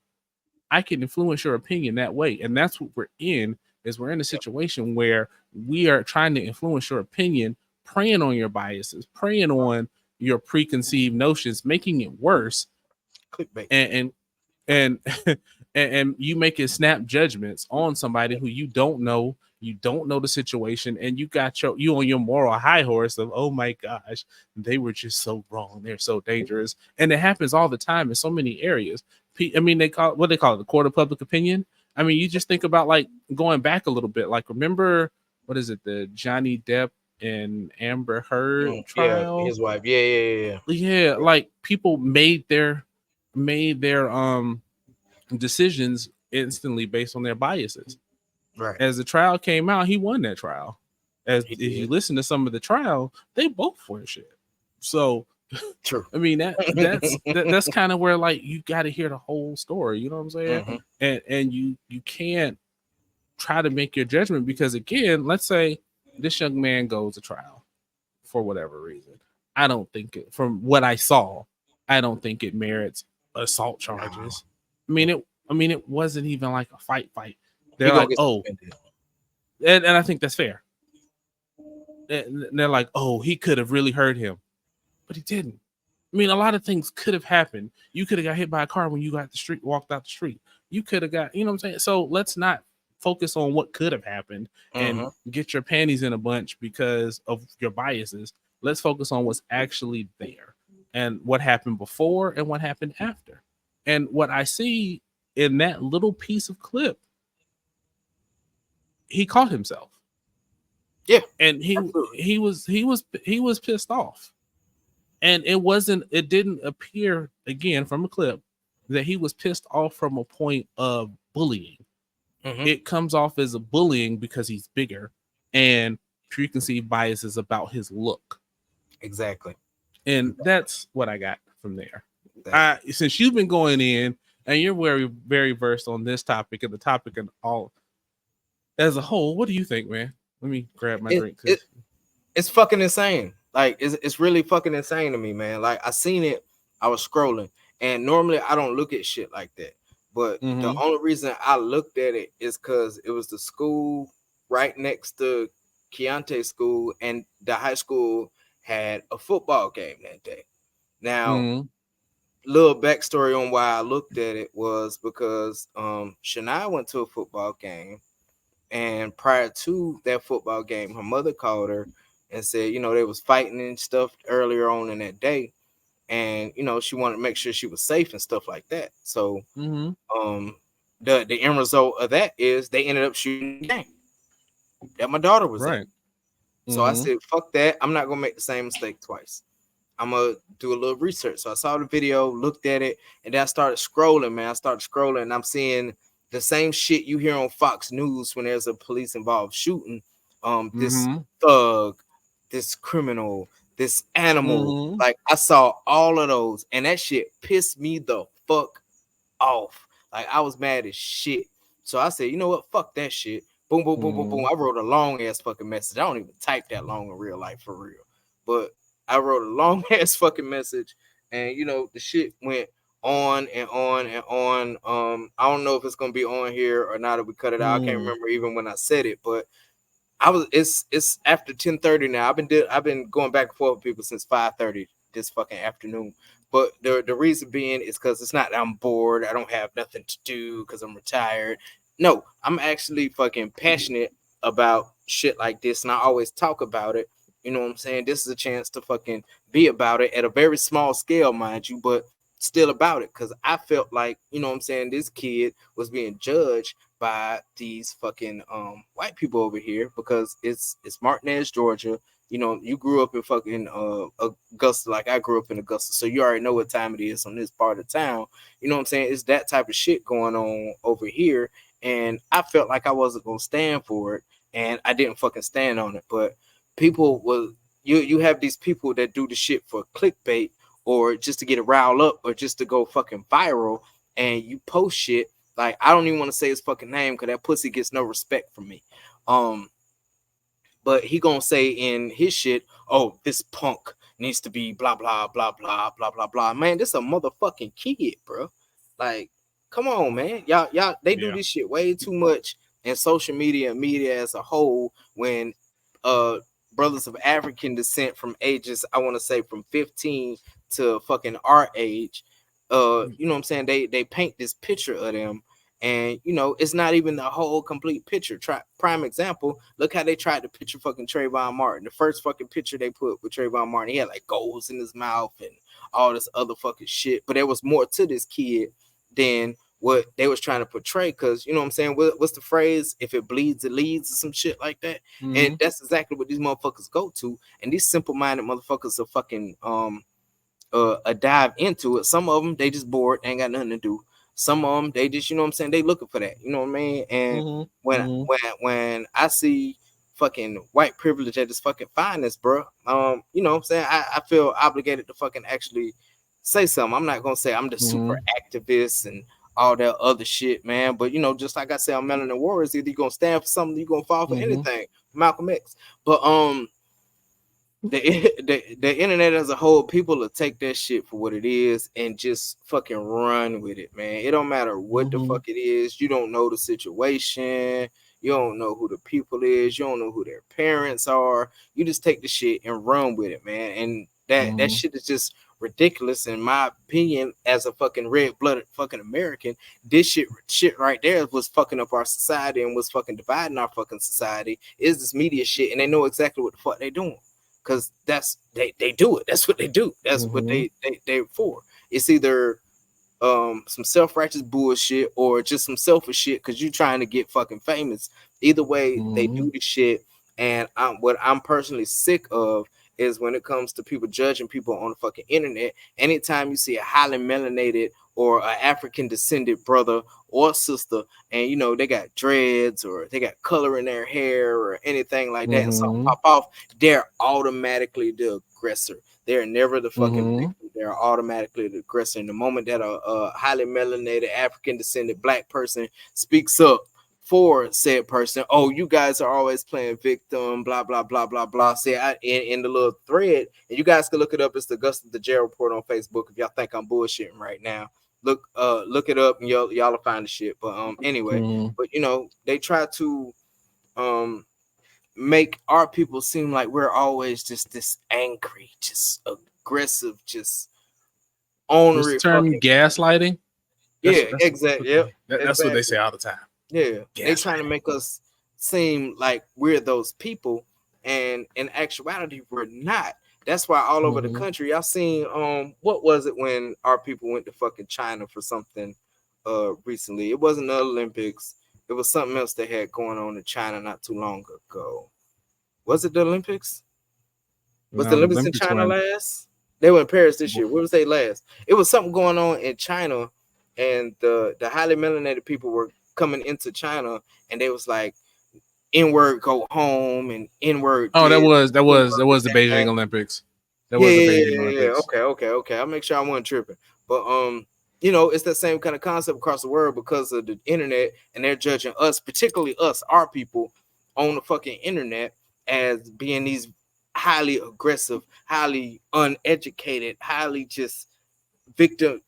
I can influence your opinion that way. And that's what we're in, is we're in a situation where we are trying to influence your opinion, preying on your biases, preying on your preconceived notions, making it worse. Clickbait. And you making snap judgments on somebody who you don't know the situation, and you got you on your moral high horse of, oh my gosh, they were just so wrong, they're so dangerous. And it happens all the time in so many areas. I mean, they call it the court of public opinion. I mean, you just think about like going back a little bit, like remember, what is it, the Johnny Depp and Amber Heard trial? Yeah, his wife. Yeah. Like people made their decisions instantly based on their biases. Right. As the trial came out, he won that trial. If you listen to some of the trial, they both were shit. So true. I mean, that's kind of where like you got to hear the whole story. You know what I'm saying? And you can't try to make your judgment, because again, let's say this young man goes to trial for whatever reason. I don't think from what I saw, I don't think it merits assault charges. No. I mean, it wasn't even like a fight. They're like, oh, and I think that's fair. And they're like, oh, he could have really hurt him, but he didn't. I mean, a lot of things could have happened. You could have got hit by a car when you walked out the street. You could have got, you know what I'm saying? So let's not focus on what could have happened and get your panties in a bunch because of your biases. Let's focus on what's actually there and what happened before and what happened after. And what I see in that little piece of clip, he caught himself. Yeah. And he was pissed off. And it didn't appear, again, from a clip, that he was pissed off from a point of bullying. It comes off as a bullying because he's bigger and preconceived biases about his look. Exactly. And that's what I got from there. Since you've been going in and you're very, very versed on this topic and the topic and all as a whole, what do you think, man? Let me grab my drink. It's fucking insane. Like it's really fucking insane to me, man. Like I seen it, I was scrolling, And normally I don't look at shit like that. But the only reason I looked at it is because it was the school right next to Keontae school, and the high school had a football game that day. Now, little backstory on why I looked at it was because Shania went to a football game, and prior to that football game, her mother called her and said, you know, they was fighting and stuff earlier on in that day, and you know, she wanted to make sure she was safe and stuff like that. So the end result of that is they ended up shooting the game that my daughter was at. So I said, fuck that. I'm not gonna make the same mistake twice. I'm gonna do a little research. So I saw the video, looked at it, and then I started scrolling, man. I started scrolling, and I'm seeing the same shit you hear on Fox News when there's a police involved shooting. This thug, this criminal, this animal. Like, I saw all of those, and that shit pissed me the fuck off. Like, I was mad as shit. So I said, you know what? Fuck that shit. Boom, boom, boom, boom, boom. I wrote a long ass fucking message. I don't even type that long in real life for real. But I wrote a long ass fucking message, and you know, the shit went on and on and on. I don't know if it's gonna be on here or not, if we cut it out. I can't remember even when I said it, but it's after 10:30 now. I've been going back and forth with people since 5:30 this fucking afternoon. But the reason being is because it's not that I'm bored, I don't have nothing to do because I'm retired. No, I'm actually fucking passionate about shit like this, and I always talk about it. You know what I'm saying? This is a chance to fucking be about it at a very small scale, mind you, but still about it. Because I felt like, you know what I'm saying, this kid was being judged by these fucking white people over here because it's Martinez, Georgia. You know, you grew up in fucking Augusta, like I grew up in Augusta, so you already know what time it is on this part of town. You know what I'm saying? It's that type of shit going on over here, and I felt like I wasn't gonna stand for it, and I didn't fucking stand on it. But people will, you have these people that do the shit for clickbait or just to get it riled up or just to go fucking viral, and you post shit like, I don't even want to say his fucking name because that pussy gets no respect from me. But he gonna say in his shit, oh, this punk needs to be blah blah blah blah blah blah blah. Man, this a motherfucking kid, bro. Like, come on, man. Y'all they do this shit way too much in social media and media as a whole, when brothers of African descent from ages, I want to say from 15 to fucking our age, you know what I'm saying, they paint this picture of them, and you know, it's not even the whole complete picture. Prime example, look how they tried to picture fucking Trayvon Martin. The first fucking picture they put with Trayvon Martin, he had like goals in his mouth and all this other fucking shit, but there was more to this kid than what they was trying to portray. Because, you know what I'm saying, what's the phrase, if it bleeds it leads, or some shit like that. And that's exactly what these motherfuckers go to, and these simple-minded motherfuckers are fucking a dive into it. Some of them, they just bored, ain't got nothing to do. Some of them, they just, you know what I'm saying, they looking for that, you know what I mean? And when I see fucking white privilege at its fucking finest, bro, you know what I'm saying, I feel obligated to fucking actually say something. I'm not gonna say I'm the super activist and all that other shit, man, but you know, just like I said, I'm Melanin Warriors, either you gonna stand for something, you gonna fall for anything. Malcolm X. But the internet as a whole, people will take that shit for what it is and just fucking run with it, man. It don't matter what the fuck it is. You don't know the situation. You don't know who the people is. You don't know who their parents are. You just take the shit and run with it, man. And that shit is just ridiculous in my opinion. As a fucking red-blooded fucking American, this shit right there was fucking up our society and was fucking dividing our fucking society. Is this media shit, and they know exactly what the fuck they doing. Because that's they do it. That's what they do. That's what they're for. It's either some self-righteous bullshit or just some selfish shit because you're trying to get fucking famous. Either way, they do the shit. And what I'm personally sick of is when it comes to people judging people on the fucking internet. Anytime you see a highly melanated or an African descended brother or sister, and you know, they got dreads or they got color in their hair or anything like that, and something pop off, they're automatically the aggressor. They're never the fucking victim. They're automatically the aggressor. In the moment that a highly melanated African descended black person speaks up for said person. Oh, you guys are always playing victim, blah blah blah blah blah. See, in the little thread, and you guys can look it up. It's the Augusta the Jail Report on Facebook. If y'all think I'm bullshitting right now, look it up, and y'all will find the shit. But anyway, but they try to make our people seem like we're always just this angry, just aggressive, just ornery. What's the term? Gaslighting. Exactly. Yep. That's what they say all the time. Yeah, they're trying to make us seem like we're those people, and in actuality, we're not. That's why all over the country, y'all seen what was it when our people went to fucking China for something recently? It wasn't the Olympics. It was something else they had going on in China not too long ago. Was it the Olympics? Was the Olympics in China last? They were in Paris this year. What was they last? It was something going on in China, and the highly melanated people were coming into China, and they was like, N-word go home and N-word. Oh, that was the Beijing Olympics. That was the Beijing Olympics. Okay. I'll make sure I wasn't tripping. But it's that same kind of concept across the world because of the internet, and they're judging us, particularly us, our people, on the fucking internet as being these highly aggressive, highly uneducated, highly just victim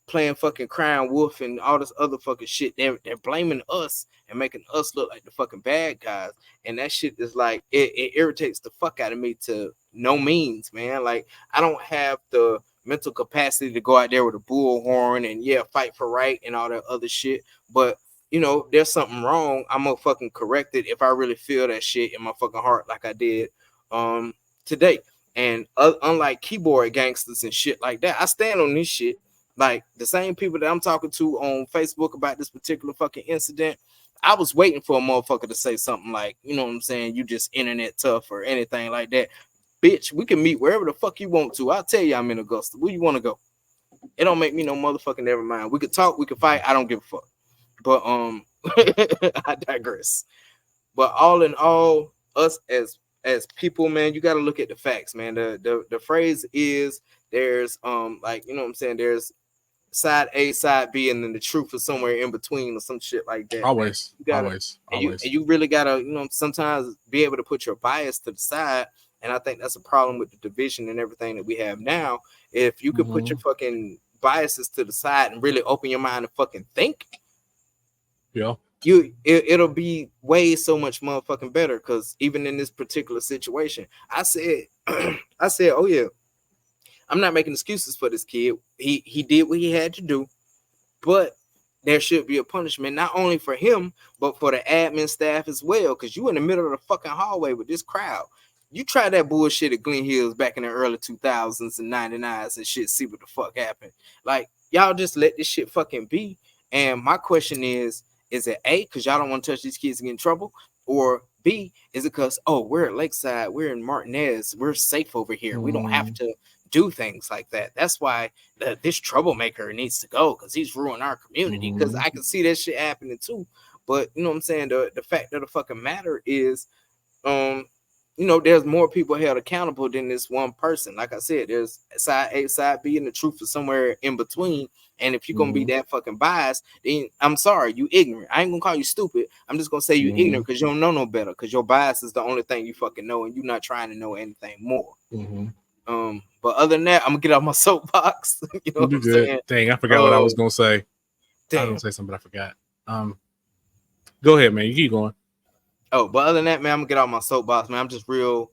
playing fucking crying wolf and all this other fucking shit. They're blaming us and making us look like the fucking bad guys, and that shit is like it irritates the fuck out of me to no means, man. Like, I don't have the mental capacity to go out there with a bullhorn and fight for right and all that other shit, but there's something wrong, I'm gonna fucking correct it if I really feel that shit in my fucking heart like I did today. And unlike keyboard gangsters and shit like that, I stand on this shit. Like, the same people that I'm talking to on Facebook about this particular fucking incident, I was waiting for a motherfucker to say something like, you know what I'm saying, you just internet tough or anything like that. Bitch, we can meet wherever the fuck you want to. I'll tell you I'm in Augusta. Where you want to go? It don't make me no motherfucking never mind. We could talk, we could fight. I don't give a fuck. But I digress. But all in all, us as people, man, you got to look at the facts, man. The phrase is there's there's side A, side B, and then the truth is somewhere in between or some shit like that. Always. You really gotta, sometimes be able to put your bias to the side. And I think that's a problem with the division and everything that we have now. If you could put your fucking biases to the side and really open your mind and fucking think, it'll be way so much motherfucking better. Because even in this particular situation, I said, oh yeah, I'm not making excuses for this kid. He did what he had to do, but there should be a punishment, not only for him, but for the admin staff as well. Because you in the middle of the fucking hallway with this crowd. You try that bullshit at Glen Hills back in the early 2000s and 99s and shit, see what the fuck happened. Like, y'all just let this shit fucking be. And my question is it A, because y'all don't want to touch these kids and get in trouble? Or B, is it because, we're at Lakeside, we're in Martinez, we're safe over here. We don't have to do things like that. That's why this troublemaker needs to go, because he's ruining our community. Because I can see that shit happening too. But you know what I'm saying? The fact of the fucking matter is, there's more people held accountable than this one person. Like I said, there's side A, side B, and the truth is somewhere in between. And if you're gonna be that fucking biased, then I'm sorry, you ignorant. I ain't gonna call you stupid. I'm just gonna say you ignorant because you don't know no better. Because your bias is the only thing you fucking know, and you're not trying to know anything more. But other than that, I'm gonna get off my soapbox. You know what I'm saying? Dang, I forgot what I was gonna say. I was gonna say something, but I forgot. Go ahead, man. You keep going. Oh, but other than that, man, I'm gonna get off my soapbox, man. I'm just real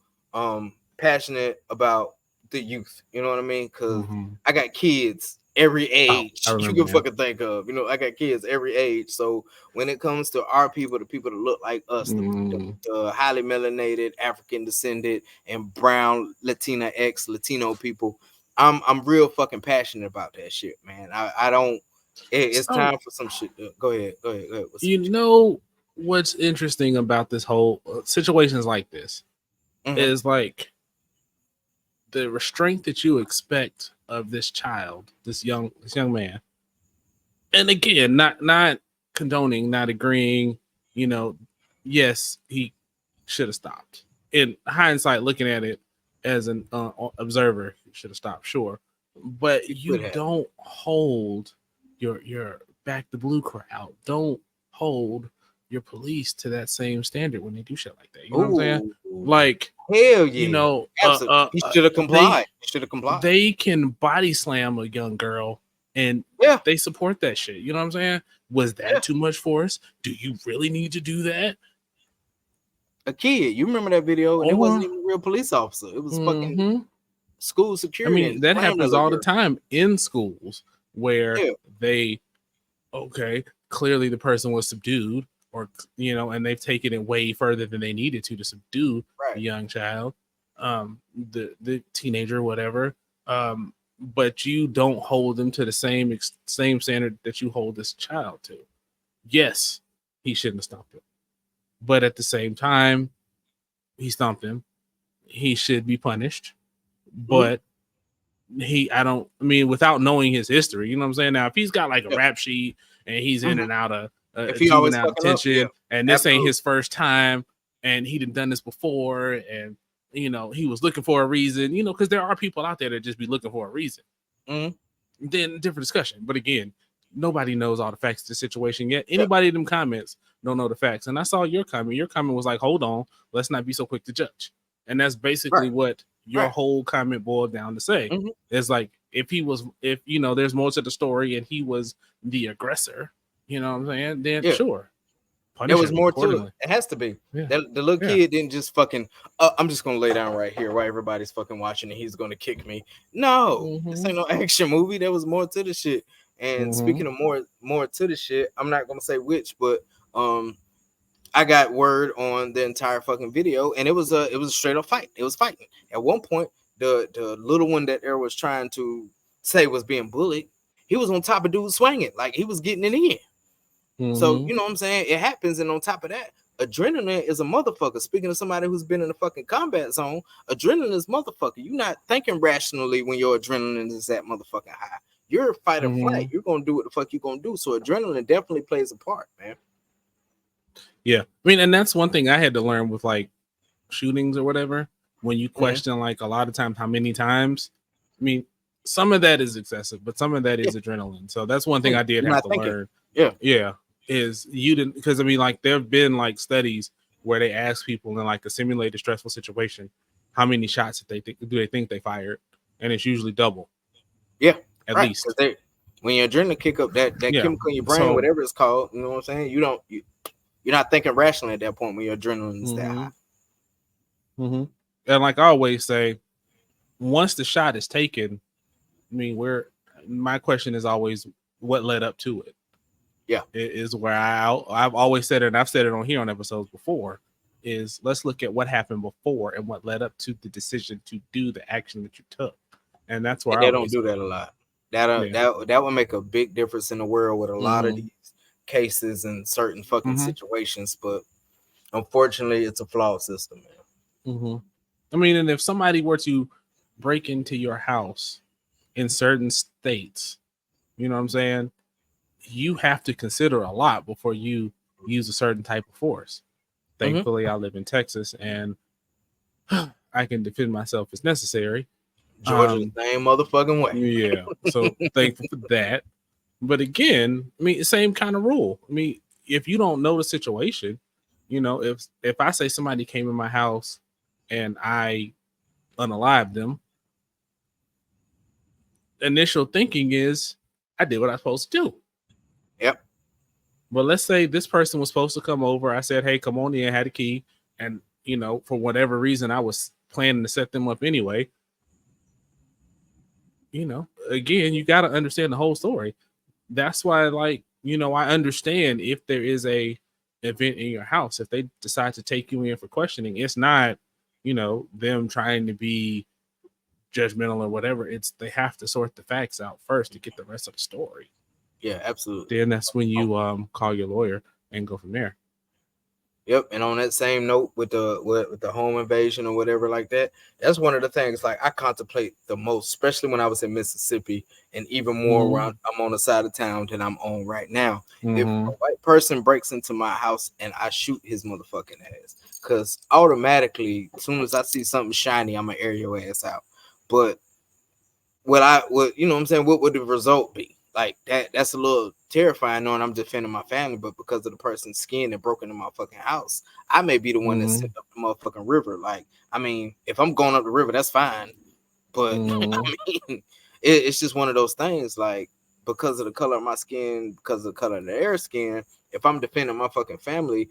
passionate about the youth. You know what I mean? Because I got kids every age you can fucking think of. I got kids every age. So when it comes to our people, the people that look like us, the highly melanated, African descended, and brown Latino people, I'm real fucking passionate about that shit, man. I don't. It's time for some shit. Go ahead. What's interesting about this whole situations like this is like the restraint that you expect of this child, this young man. And again, not condoning, not agreeing, yes, he should have stopped. In hindsight, looking at it as an observer, he should have stopped, sure. But you don't hold your back the blue crowd. Don't hold your police to that same standard when they do shit like that. You know what I'm saying? Ooh, Like, hell yeah. you know, Absolutely. He should have complied. He should have complied. they can body slam a young girl and Yeah. they support that shit. You know what I'm saying? Was that Yeah. too much force? Do you really need to do that? A kid. You remember that video? And it Or- wasn't even a real police officer. It was fucking Mhm. school I security. mean, and that slammed happens little all the girl. time in schools where Yeah. they, okay, clearly the person was subdued, or you know, and they've taken it way further than they needed to subdue Right. the young child, the teenager, whatever. But you don't hold them to the same standard that you hold this child to. Yes, he shouldn't have stomped him, but at the same time, he stomped him. He should be punished, but I mean, without knowing his history, you know what I'm saying? Now, if he's got like a Yeah. rap sheet and he's in and out of If he always juvenile fucking up, detention, yeah. and this ain't Absolutely. his first time, and he done this before, and you know, he was looking for a reason, you know, because there are people out there that just be looking for a reason. Mhm. Then different discussion. But again, nobody knows all the facts of the situation yet. Anybody in them comments don't know the facts. And I saw your comment. Your comment was like, hold on, let's not be so quick to judge. And that's basically Right. what your Right. whole comment boiled down to say. Mhm. It's like, if you know, there's more to the story and he was the aggressor, you know what I'm saying? Then Yeah. sure. There Punish was him more to accordingly. it. It has to be. Yeah. The little Yeah. kid didn't just fucking. I'm just gonna lay down right here while everybody's fucking watching, and he's gonna kick me. No, this Mhm. ain't no action movie. There was more to the shit. And Mhm. speaking of more to the shit, I'm not gonna say which, but I got word on the entire fucking video, and it was a straight up fight. It was fighting. At one point, the little one that Errol was trying to say was being bullied, he was on top of dude swinging, like he was getting it in. So, Mhm. you know what I'm saying? It happens. And on top of that, adrenaline is a motherfucker. Speaking of somebody who's been in the fucking combat zone, adrenaline is motherfucker. You're not thinking rationally when your adrenaline is that motherfucking high. You're fight or flight. You're going to do what the fuck you're going to do. So adrenaline definitely plays a part, man. Yeah. I mean, and that's one thing I had to learn with like shootings or whatever. When you question like a lot of times how many times, I mean, some of that is excessive, but some of that is adrenaline. So that's one thing I did You're have not to thinking. learn. Yeah. Is you didn't, because I mean, like there have been like studies where they ask people in like a simulated stressful situation how many shots that they think they fired, and it's usually double. Yeah, at right. least. 'Cause when your adrenaline kick up, that Yeah. chemical in your brain, So- whatever it's called, you know what I'm saying? You're not thinking rationally at that point when your adrenaline is that high. Mhm. And like I always say, once the shot is taken, I mean, my question is always what led up to it. Yeah. It is where I've always said it, and I've said it on here on episodes before, is let's look at what happened before and what led up to the decision to do the action that you took. And that's where And I they don't always do go. that a lot. That would make a big difference in the world with a lot of Mhm. these cases and certain fucking Mhm. situations. But unfortunately, it's a flawed system, man. Mhm. I mean, and if somebody were to break into your house in certain states, you know what I'm saying? You have to consider a lot before you use a certain type of force. Thankfully, I live in Texas and I can defend myself as necessary. Georgia's the same motherfucking way. Yeah. So thankful for that. But again, I mean, same kind of rule. I mean, if you don't know the situation, you know, if I say somebody came in my house and I unalived them, initial thinking is I did what I was supposed to do. Yep. But let's say this person was supposed to come over. I said, hey, come on in, had a key. And, you know, for whatever reason, I was planning to set them up anyway. You know, again, you got to understand the whole story. That's why, like, you know, I understand if there is a event in your house, if they decide to take you in for questioning, it's not, you know, them trying to be judgmental or whatever. It's they have to sort the facts out first to get the rest of the story. Yeah, absolutely. Then that's when you call your lawyer and go from there. Yep. And on that same note with the home invasion or whatever like that, that's one of the things like I contemplate the most, especially when I was in Mississippi, and even more around I'm on the side of town than I'm on right now. If a white person breaks into my house and I shoot his motherfucking ass, because automatically as soon as I see something shiny, I'm gonna air your ass out. But what you know what I'm saying, what would the result be? like that's a little terrifying knowing I'm defending my family, but because of the person's skin that broke into my fucking house, I may be the one that Mhm. set up the motherfucking river. Like, I mean, if I'm going up the river, that's fine. But Mhm. I mean, it's just one of those things, like, because of the color of my skin, because of the color of their skin, if I'm defending my fucking family,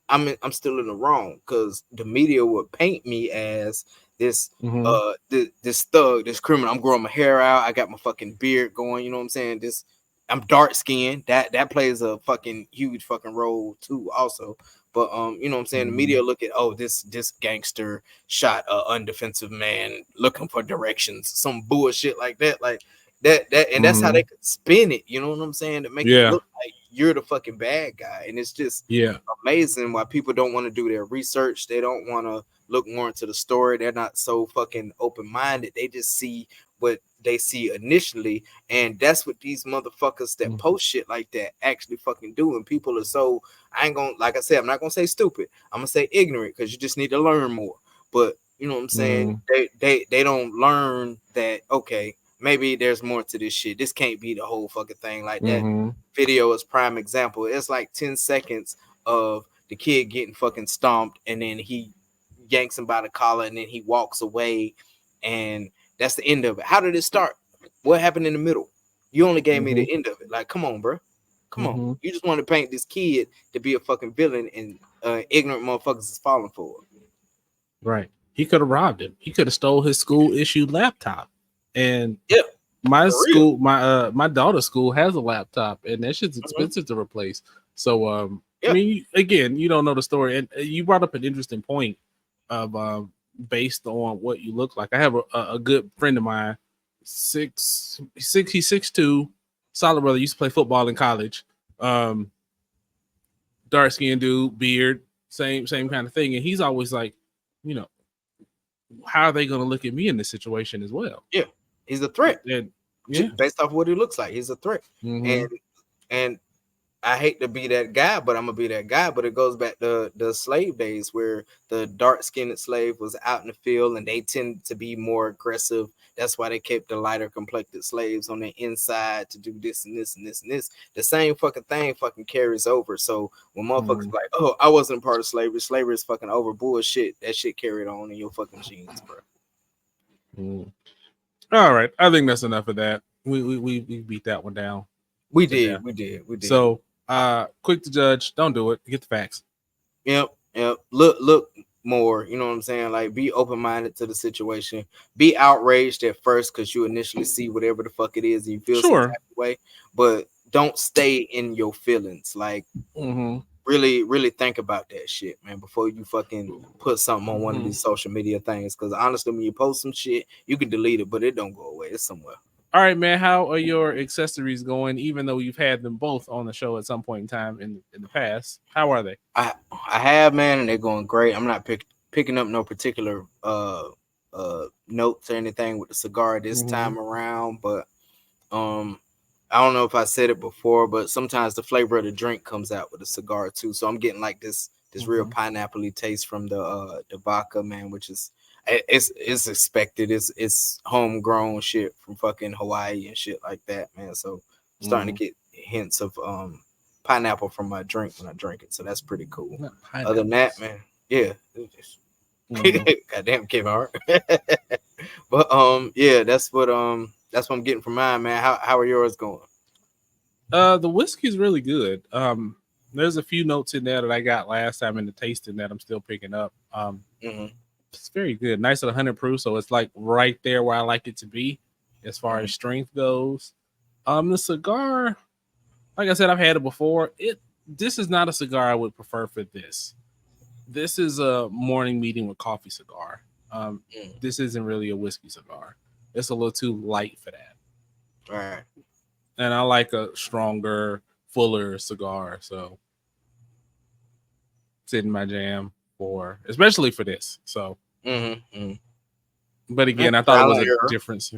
I'm still in the wrong, because the media would paint me as this Mhm. this thug, this criminal. I'm growing my hair out, I got my fucking beard going, you know what I'm saying? This I'm dark skinned. That plays a fucking huge fucking role too, also. But you know what I'm saying? The media look at, oh, this gangster shot a undefensive man looking for directions, some bullshit like that. Like that and that's how they Mhm. could spin it, you know what I'm saying? To make it Yeah. look like you're the fucking bad guy. And it's just Yeah. amazing why people don't want to do their research. They don't want to look more into the story. They're not so fucking open-minded. They just see what they see initially, and that's what these motherfuckers that Mhm. post shit like that actually fucking do. And people are so, I ain't gonna, like I said, I'm not gonna say stupid, I'm gonna say ignorant, because you just need to learn more. But you know what I'm saying? Mhm. They don't learn that, okay, maybe there's more to this shit. This can't be the whole fucking thing. Like that Mhm. video is prime example. It's like 10 seconds of the kid getting fucking stomped, and then he yanks him by the collar, and then he walks away, and that's the end of it. How did it start? What happened in the middle? You only gave me Mhm. the end of it. Like, come on, bro. Come on. Mhm. You just want to paint this kid to be a fucking villain, and ignorant motherfuckers is falling for it. Right. He could have robbed him. He could have stole his school issued laptop. And Yeah, my for real. school, my daughter's school has a laptop, and that shit's expensive to replace. So I Yeah. mean, again, you don't know the story, and you brought up an interesting point of based on what you look like. I have a good friend of mine, he's 6'2", solid brother. Used to play football in college. Um, dark skinned dude, beard, same kind of thing, and he's always like, you know, how are they going to look at me in this situation as well? Yeah. He's a threat. And yeah, Based off what he looks like, he's a threat. Mhm. And I hate to be that guy, but I'm gonna be that guy. But it goes back to the slave days, where the dark-skinned slave was out in the field, and they tend to be more aggressive. That's why they kept the lighter complected slaves on the inside to do this and this and this and this. The same fucking thing fucking carries over. So when motherfuckers Mhm. like, oh, I wasn't part of slavery. Slavery is fucking over. Bullshit. That shit carried on in your fucking genes, bro. Mhm. All right, I think that's enough of that. We beat that one down We to death. did. We did. We did. So quick to judge, don't do it. Get the facts. Yep. Look more, you know what I'm saying? Like, be open-minded to the situation. Be outraged at first because you initially see whatever the fuck it is and you feel some Sure. type of way, but don't stay in your feelings. Like, Mhm. really think about that shit, man, before you fucking put something on one of these social media things. Because honestly, when you post some shit, you can delete it, but it don't go away. It's somewhere. All right, man. How are your accessories going? Even though you've had them both on the show at some point in time in the past, how are they? I have, man, and they're going great. I'm not picking up no particular notes or anything with the cigar this time around, but I don't know if I said it before, but sometimes the flavor of the drink comes out with a cigar too. So I'm getting like this real pineapple-y taste from the vodka, man, which is it's expected. It's homegrown shit from fucking Hawaii and shit like that, man. So I'm starting to get hints of pineapple from my drink when I drink it. So that's pretty cool. Other than that, man, yeah. Goddamn Kevin Hart. But yeah, that's what I'm getting from mine, man. How are yours going? The whiskey's really good. There's a few notes in there that I got last time in the tasting that I'm still picking up. It's very good. Nice at 100 proof, so it's like right there where I like it to be as far as strength goes. The cigar, like I said, I've had it before. This is not a cigar I would prefer for this. This is a morning meeting with coffee cigar. This isn't really a whiskey cigar. It's a little too light for that. All right. And I like a stronger, fuller cigar. So it's in my jam for, especially for this. So, but again, I thought it was a difference.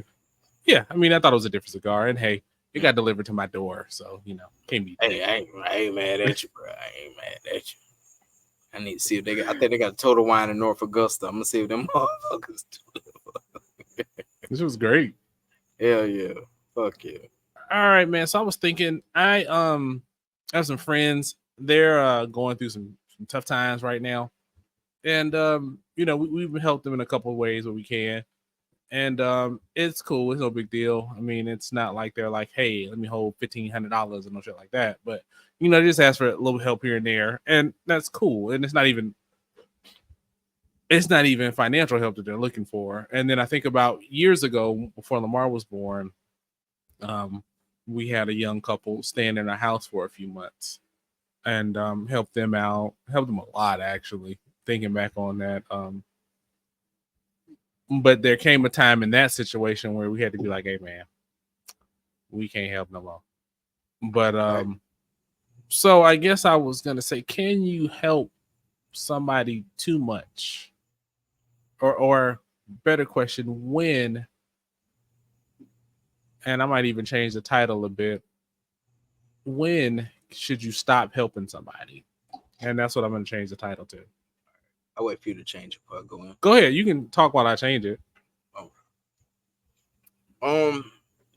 Yeah, I mean, I thought it was a different cigar. And hey, it got delivered to my door, so can't be. Hey, I ain't mad at you, bro. I ain't mad at you. I need to see if they got. I think they got Total Wine in North Augusta. I'm gonna see if them motherfuckers do. This was great. Hell yeah, fuck yeah. All right, man. So I was thinking, I have some friends. They're going through some tough times right now, and we've helped them in a couple of ways where we can, and it's cool. It's no big deal. I mean, it's not like they're like, hey, let me hold $1,500 and no shit like that. But they just ask for a little help here and there, and that's cool. And it's not even financial help that they're looking for. And then I think about years ago, before Lamar was born, we had a young couple staying in our house for a few months and helped them out, helped them a lot actually, thinking back on that. But there came a time in that situation where we had to be like, hey man, we can't help no more. But so I guess I was gonna say, can you help somebody too much? Or better question, when, and I might even change the title a bit, when should you stop helping somebody? And that's what I'm going to change the title to. I'll wait for you to change it before I go in. Go ahead. You can talk while I change it.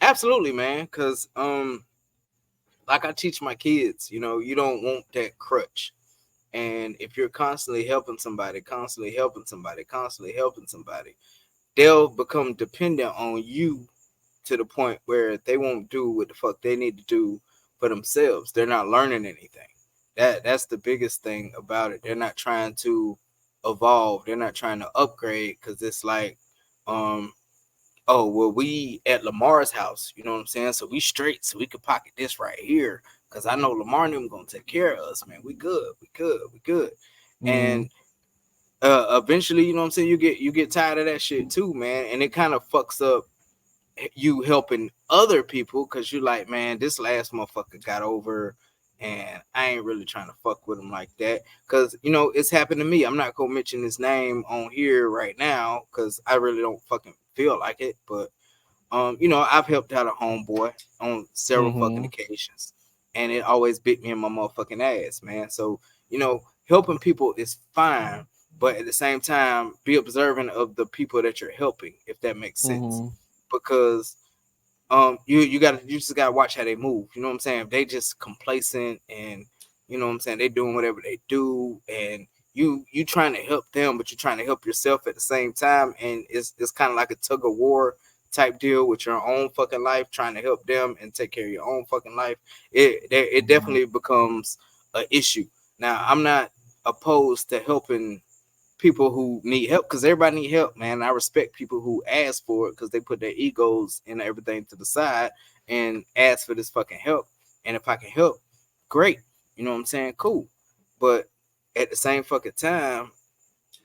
Absolutely, man. Because like I teach my kids, you don't want that crutch. And if you're constantly helping somebody, they'll become dependent on you to the point where they won't do what the fuck they need to do for themselves. They're not learning anything. That's the biggest thing about it. They're not trying to evolve. They're not trying to upgrade, because it's like, oh, well, we at Lamar's house, you know what I'm saying? So we straight, so we could pocket this right here, because I know Lamar and them gonna take care of us, man. We good. Mm-hmm. And eventually, you know what I'm saying, you get tired of that shit too, man. And it kind of fucks up you helping other people, because you're like, man, this last motherfucker got over, and I ain't really trying to fuck with him like that, because it's happened to me. I'm not gonna mention his name on here right now because I really don't fucking feel like it, but I've helped out a homeboy on several fucking occasions, and it always bit me in my motherfucking ass, man. So helping people is fine, but at the same time, be observant of the people that you're helping, if that makes sense. Because you just gotta watch how they move. You know what I'm saying? If they just complacent and you know what I'm saying, they doing whatever they do, and you trying to help them, but you're trying to help yourself at the same time, and it's kind of like a tug of war type deal with your own fucking life, trying to help them and take care of your own fucking life. It definitely becomes an issue. Now, I'm not opposed to helping people who need help, because everybody need help, man. I respect people who ask for it because they put their egos and everything to the side and ask for this fucking help. And if I can help, great. You know what I'm saying? Cool. But at the same fucking time,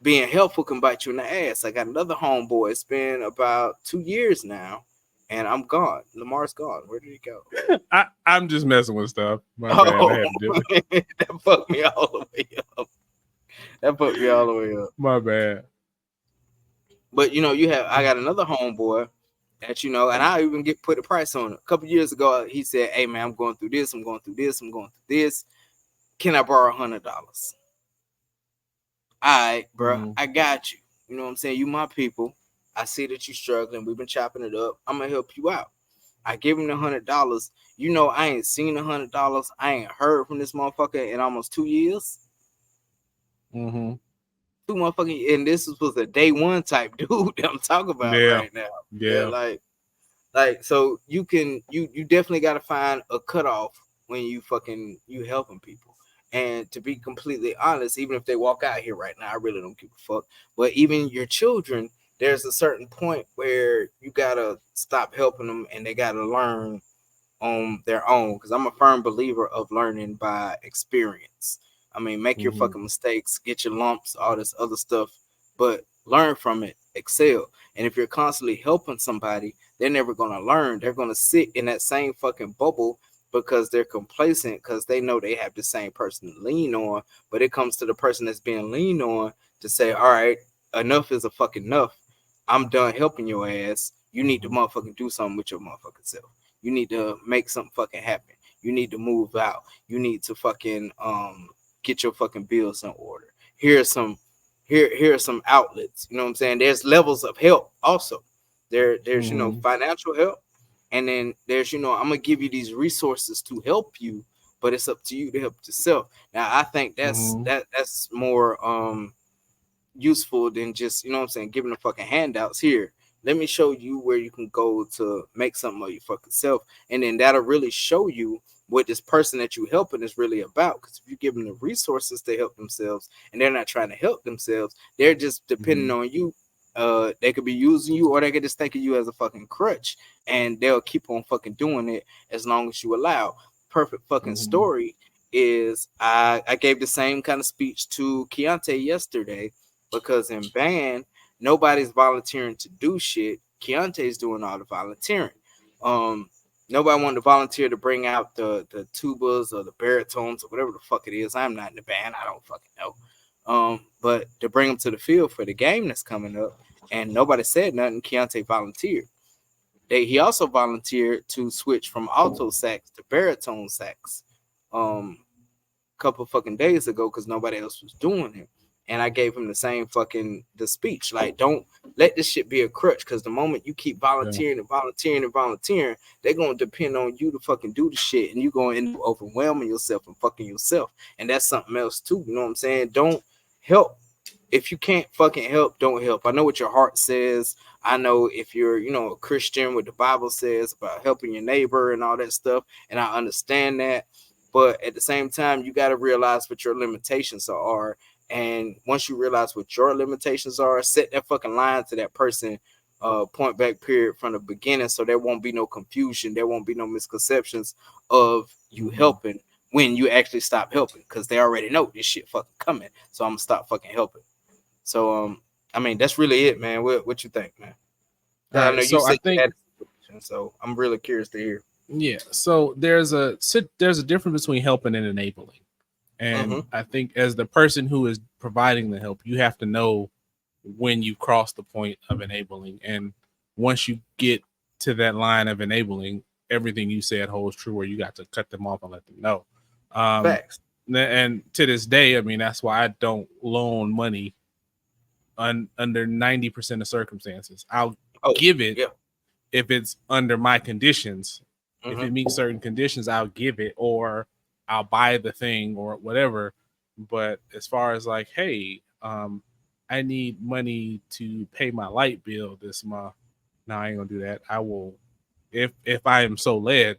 being helpful can bite you in the ass. I got another homeboy. It's been about 2 years now, and I'm gone. Lamar's gone. Where did he go? I'm just messing with stuff. My bad. I had to do it. That fucked me all the way up. My bad. But I got another homeboy that and I even put a price on it. A couple years ago, he said, "Hey man, I'm going through this. Can I borrow $100?" All right, bro, I got you. You know what I'm saying? You my people. I see that you struggling. We've been chopping it up. I'm gonna help you out. I give him the $100. I ain't seen $100. I ain't heard from this motherfucker in almost 2 years. 2 motherfucking, and this was a day one type dude that I'm talking about right now. Yeah, like so you definitely got to find a cutoff when you helping people. And to be completely honest, even if they walk out here right now, I really don't give a fuck. But even your children, there's a certain point where you gotta stop helping them, and they gotta learn on their own. Because I'm a firm believer of learning by experience. I mean, make your fucking mistakes, get your lumps, all this other stuff, but learn from it, excel. And if you're constantly helping somebody, they're never gonna learn. They're gonna sit in that same fucking bubble because they're complacent, because they know they have the same person to lean on. But it comes to the person that's being leaned on to say, all right, enough is a fucking enough. I'm done helping your ass. You need to motherfucking do something with your motherfucking self. You need to make something fucking happen. You need to move out. You need to fucking get your fucking bills in order. Here are some outlets. You know what I'm saying? There's levels of help also. There's financial help. And then there's, I'm gonna give you these resources to help you, but it's up to you to help yourself. Now, I think that's more useful than just, what I'm saying, giving the fucking handouts here. Let me show you where you can go to make something of your fucking self. And then that'll really show you what this person that you helping is really about. Because if you give them the resources to help themselves and they're not trying to help themselves, they're just depending on you. They could be using you, or they could just think of you as a fucking crutch, and they'll keep on fucking doing it as long as you allow. Perfect fucking story is I gave the same kind of speech to Keontae yesterday, because in band, nobody's volunteering to do shit. Keontae's doing all the volunteering. Nobody wanted to volunteer to bring out the tubas or the baritones or whatever the fuck it is. I'm not in the band. I don't fucking know. But to bring them to the field for the game that's coming up, and nobody said nothing. Keontae volunteered. He also volunteered to switch from alto sax to baritone sax a couple fucking days ago because nobody else was doing it. And I gave him the speech. Like, don't let this shit be a crutch, because the moment you keep volunteering and volunteering and volunteering, they're going to depend on you to fucking do the shit, and you're going to end up overwhelming yourself and fucking yourself. And that's something else too. You know what I'm saying? Don't help. If you can't fucking help, don't help. I know what your heart says. I know if you're, a Christian, what the Bible says about helping your neighbor and all that stuff. And I understand that. But at the same time, you got to realize what your limitations are. And once you realize what your limitations are, set that fucking line to that person, point back period from the beginning, so there won't be no confusion. There won't be no misconceptions of you helping when you actually stop helping, because they already know this shit fucking coming. So I'm gonna stop fucking helping. So I mean, that's really it, man. What you think, man? I know you said that, so I'm really curious to hear. Yeah. So there's a difference between helping and enabling. And I think as the person who is providing the help, you have to know when you cross the point of enabling. And once you get to that line of enabling, everything you said holds true, where you got to cut them off and let them know. Facts. And to this day, I mean, that's why I don't loan money under 90% of circumstances. I'll give it if it's under my conditions. If it meets certain conditions, I'll give it, or I'll buy the thing or whatever. But as far as like, hey, I need money to pay my light bill this month. No, I ain't gonna do that. I will, if I am so led,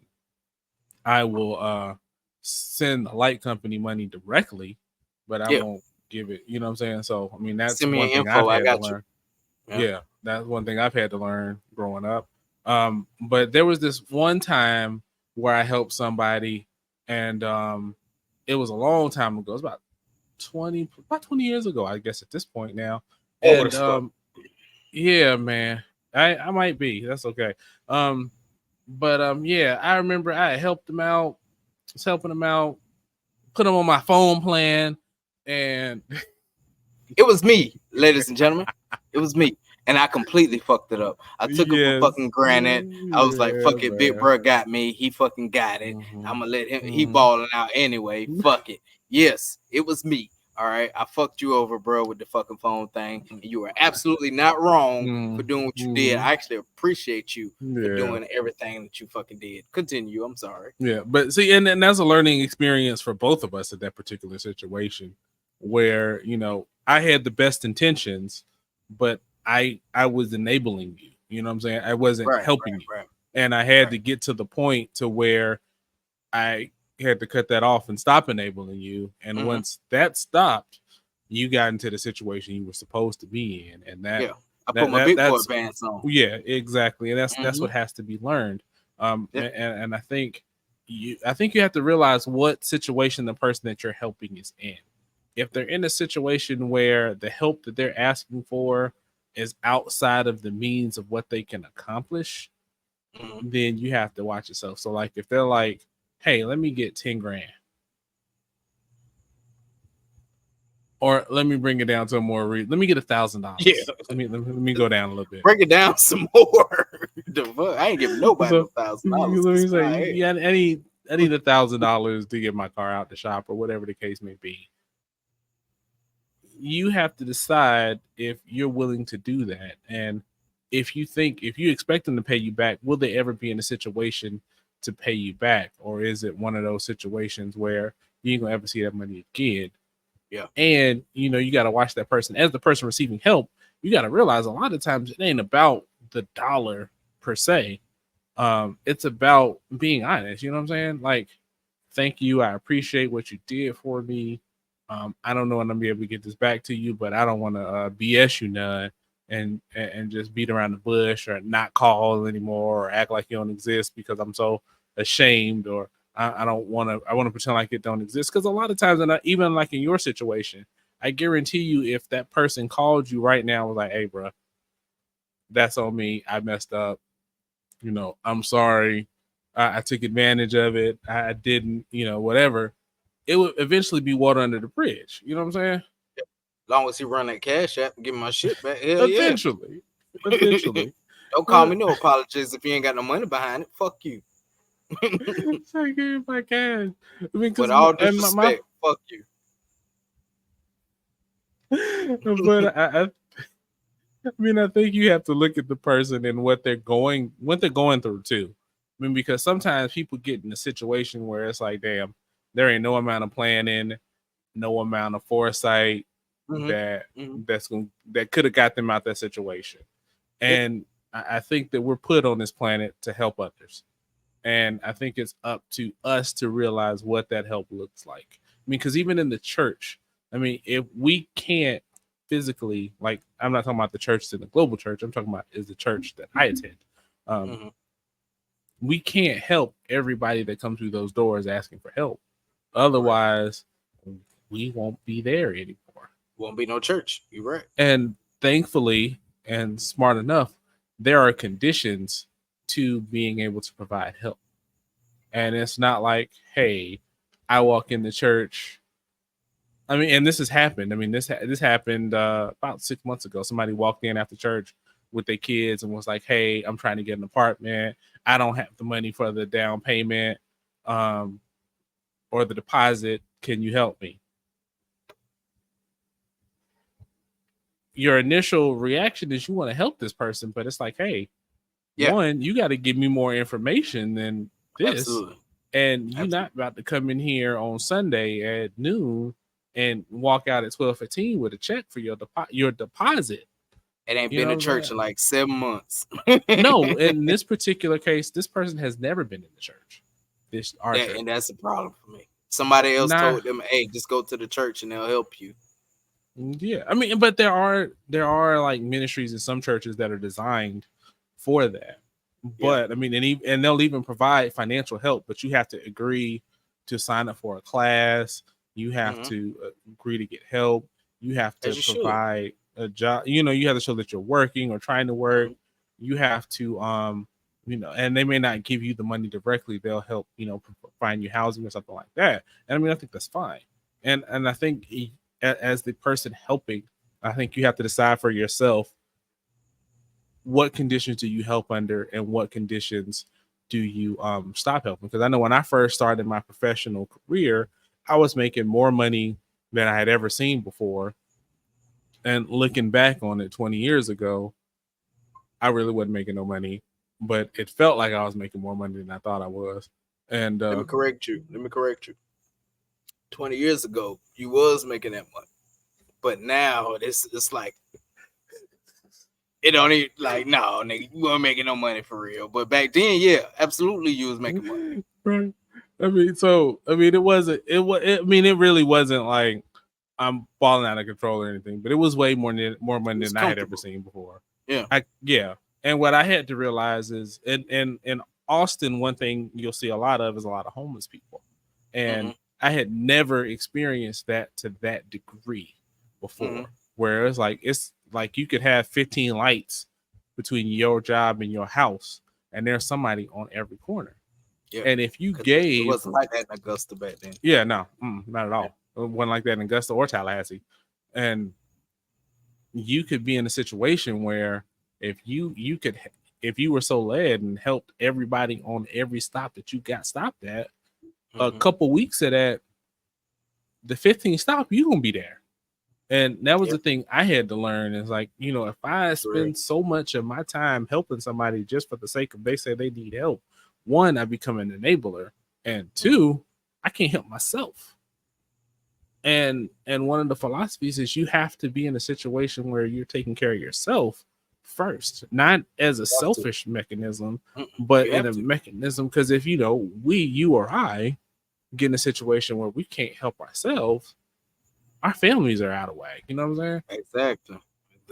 I will send the light company money directly, but I won't give it. You know what I'm saying? So I mean, that's one thing I've had to learn. Yeah, that's one thing I've had to learn growing up. But there was this one time where I helped somebody. And it was a long time ago. It was about 20 years ago, I guess, at this point now. And yeah, man, I might be. That's okay. But yeah, I remember I helped him out. Was helping him out, put him on my phone plan, and it was me, ladies and gentlemen. It was me. And I completely fucked it up. I took it for fucking granted. I was like, fuck it, man. Big bro got me. He fucking got it. I'm gonna let him. He balling out anyway. Fuck it. Yes, it was me. All right. I fucked you over, bro, with the fucking phone thing. And you were absolutely not wrong for doing what you did. I actually appreciate you for doing everything that you fucking did. Continue. I'm sorry. Yeah, but see, and that's a learning experience for both of us at that particular situation, where, I had the best intentions, but I was enabling you. You know what I'm saying? I wasn't helping you. Right. And I had to get to the point to where I had to cut that off and stop enabling you. And once that stopped, you got into the situation you were supposed to be in. And that I put my big boy pants on. Yeah, exactly. And that's what has to be learned. And I think you have to realize what situation the person that you're helping is in. If they're in a situation where the help that they're asking for is outside of the means of what they can accomplish, then you have to watch yourself. So like, if they're like, hey, let me get 10 grand, or let me bring it down to a more let me get $1,000. Yeah, let me go down a little bit. Bring it down some more. I ain't giving nobody $1,000. Let me say, yeah, I need $1,000 to get my car out the shop, or whatever the case may be. You have to decide if you're willing to do that. And if you expect them to pay you back, will they ever be in a situation to pay you back? Or is it one of those situations where you ain't gonna ever see that money again? Yeah. And you got to watch that person as the person receiving help. You got to realize a lot of times it ain't about the dollar per se. It's about being honest. You know what I'm saying? Like, thank you. I appreciate what you did for me. I don't know when I'm gonna be able to get this back to you, but I don't want to BS you none and just beat around the bush or not call anymore or act like you don't exist because I'm so ashamed or I don't want to. I want to pretend like it don't exist because a lot of times, and even like in your situation, I guarantee you, if that person called you right now, was like, "Hey, bro, that's on me. I messed up. I'm sorry. I took advantage of it. I didn't. Whatever." It would eventually be water under the bridge. You know what I'm saying? As long as he run that cash app and get my shit back, hell yeah. Eventually. Don't call me no apologies if you ain't got no money behind it. Fuck you. It's like, if I can. I mean, With all disrespect, fuck you. But I mean, I think you have to look at the person and what they're going through too. I mean, because sometimes people get in a situation where it's like, damn, there ain't no amount of planning, no amount of foresight that could have got them out that situation. And I think that we're put on this planet to help others. And I think it's up to us to realize what that help looks like. I mean, because even in the church, I mean, if we can't physically, like, I'm not talking about the church in the global church, I'm talking about is the church that I attend. We can't help everybody that comes through those doors asking for help. Otherwise, we won't be there anymore. Won't be no church. You're right. And thankfully, and smart enough, there are conditions to being able to provide help. And it's not like, hey, I walk in the church. I mean, and this has happened. I mean, this happened about 6 months ago. Somebody walked in after church with their kids and was like, hey, I'm trying to get an apartment. I don't have the money for the down payment or the deposit. Can you help me? Your initial reaction is you want to help this person, but it's like, hey, one, you got to give me more information than this. Absolutely. And you're not about to come in here on Sunday at noon and walk out at 12:15 with a check for your deposit. It ain't been in church in like 7 months. No, in this particular case, this person has never been in the church. Church. And that's a problem for me. Somebody else told them, hey, just go to the church and they'll help you. Yeah, I mean, but there are like ministries in some churches that are designed for that. But I mean, and they'll even provide financial help, but you have to agree to sign up for a class. You have to agree to get help. You have to provide a job. You have to show that you're working or trying to work. You have to, and they may not give you the money directly. They'll help, find you housing or something like that. And I mean, I think that's fine. And I think as the person helping, I think you have to decide for yourself, what conditions do you help under and what conditions do you stop helping? Because I know when I first started my professional career, I was making more money than I had ever seen before. And looking back on it 20 years ago, I really wasn't making no money, but it felt like I was making more money than I thought I was. And let me correct you. 20 years ago, you was making that money. But now it's like, it don't even like, no, nigga, you weren't making no money for real. But back then, yeah, absolutely, you was making money. Right. I mean, it really wasn't like I'm falling out of control or anything, but it was way more money than I had ever seen before. Yeah. And what I had to realize is in Austin, one thing you'll see a lot of is a lot of homeless people. And I had never experienced that to that degree before, where it's like you could have 15 lights between your job and your house, and there's somebody on every corner. Yeah. And if you gave, it wasn't like that in Augusta back then. Yeah, no, not at all. Yeah. It wasn't like that in Augusta or Tallahassee. And you could be in a situation where if you were so led and helped everybody on every stop that you got stopped at, a couple weeks of that, the 15th stop, you're gonna be there. And that was Yeah. the thing I had to learn is like, you know, if I spend so much of my time helping somebody just for the sake of they say they need help, one, I become an enabler, and two, I can't help myself. And one of the philosophies is you have to be in a situation where you're taking care of yourself first, not as a selfish mechanism, but You in have a to. mechanism. Because if you or I get in a situation where we can't help ourselves, our families are out of whack. You know what I'm saying? Exactly.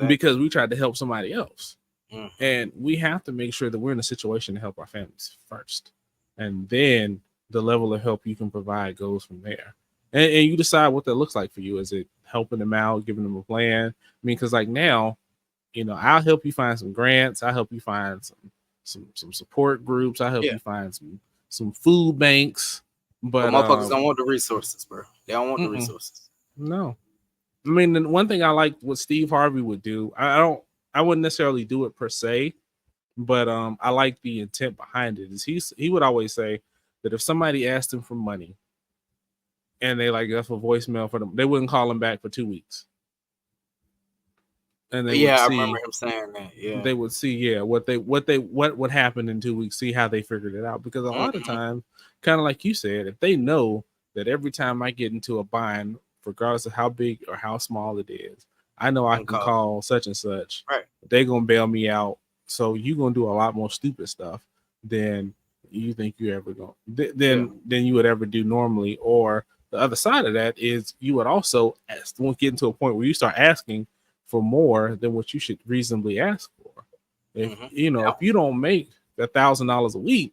Because we tried to help somebody else. Mhm. And we have to make sure that we're in a situation to help our families first. And then the level of help you can provide goes from there. And you decide what that looks like for you. Is it helping them out, giving them a plan? I mean, because like now, you know, I'll help you find some grants. I'll help you find some support groups. I'll help Yeah. you find some food banks. But But motherfuckers don't want the resources, bro. They don't want the resources. no. I mean, the one thing I like what Steve Harvey would do, I wouldn't necessarily do it per se, but I like the intent behind it. Is he would always say that if somebody asked him for money and they like left a voicemail for them, they wouldn't call him back for 2 weeks. And they would Yeah, I see remember him saying that. Yeah. they would see what would happen in 2 weeks, see how they figured it out. Because a lot of times, kind of like you said, if they know that every time I get into a bind, regardless of how big or how small it is, I know I can call such and such. Right. They're gonna bail me out. So you're gonna do a lot more stupid stuff than you think you ever going than you would ever do normally. Or the other side of that is you would also won't get into a point where you start asking for more than what you should reasonably ask for. If if you don't make $1,000 a week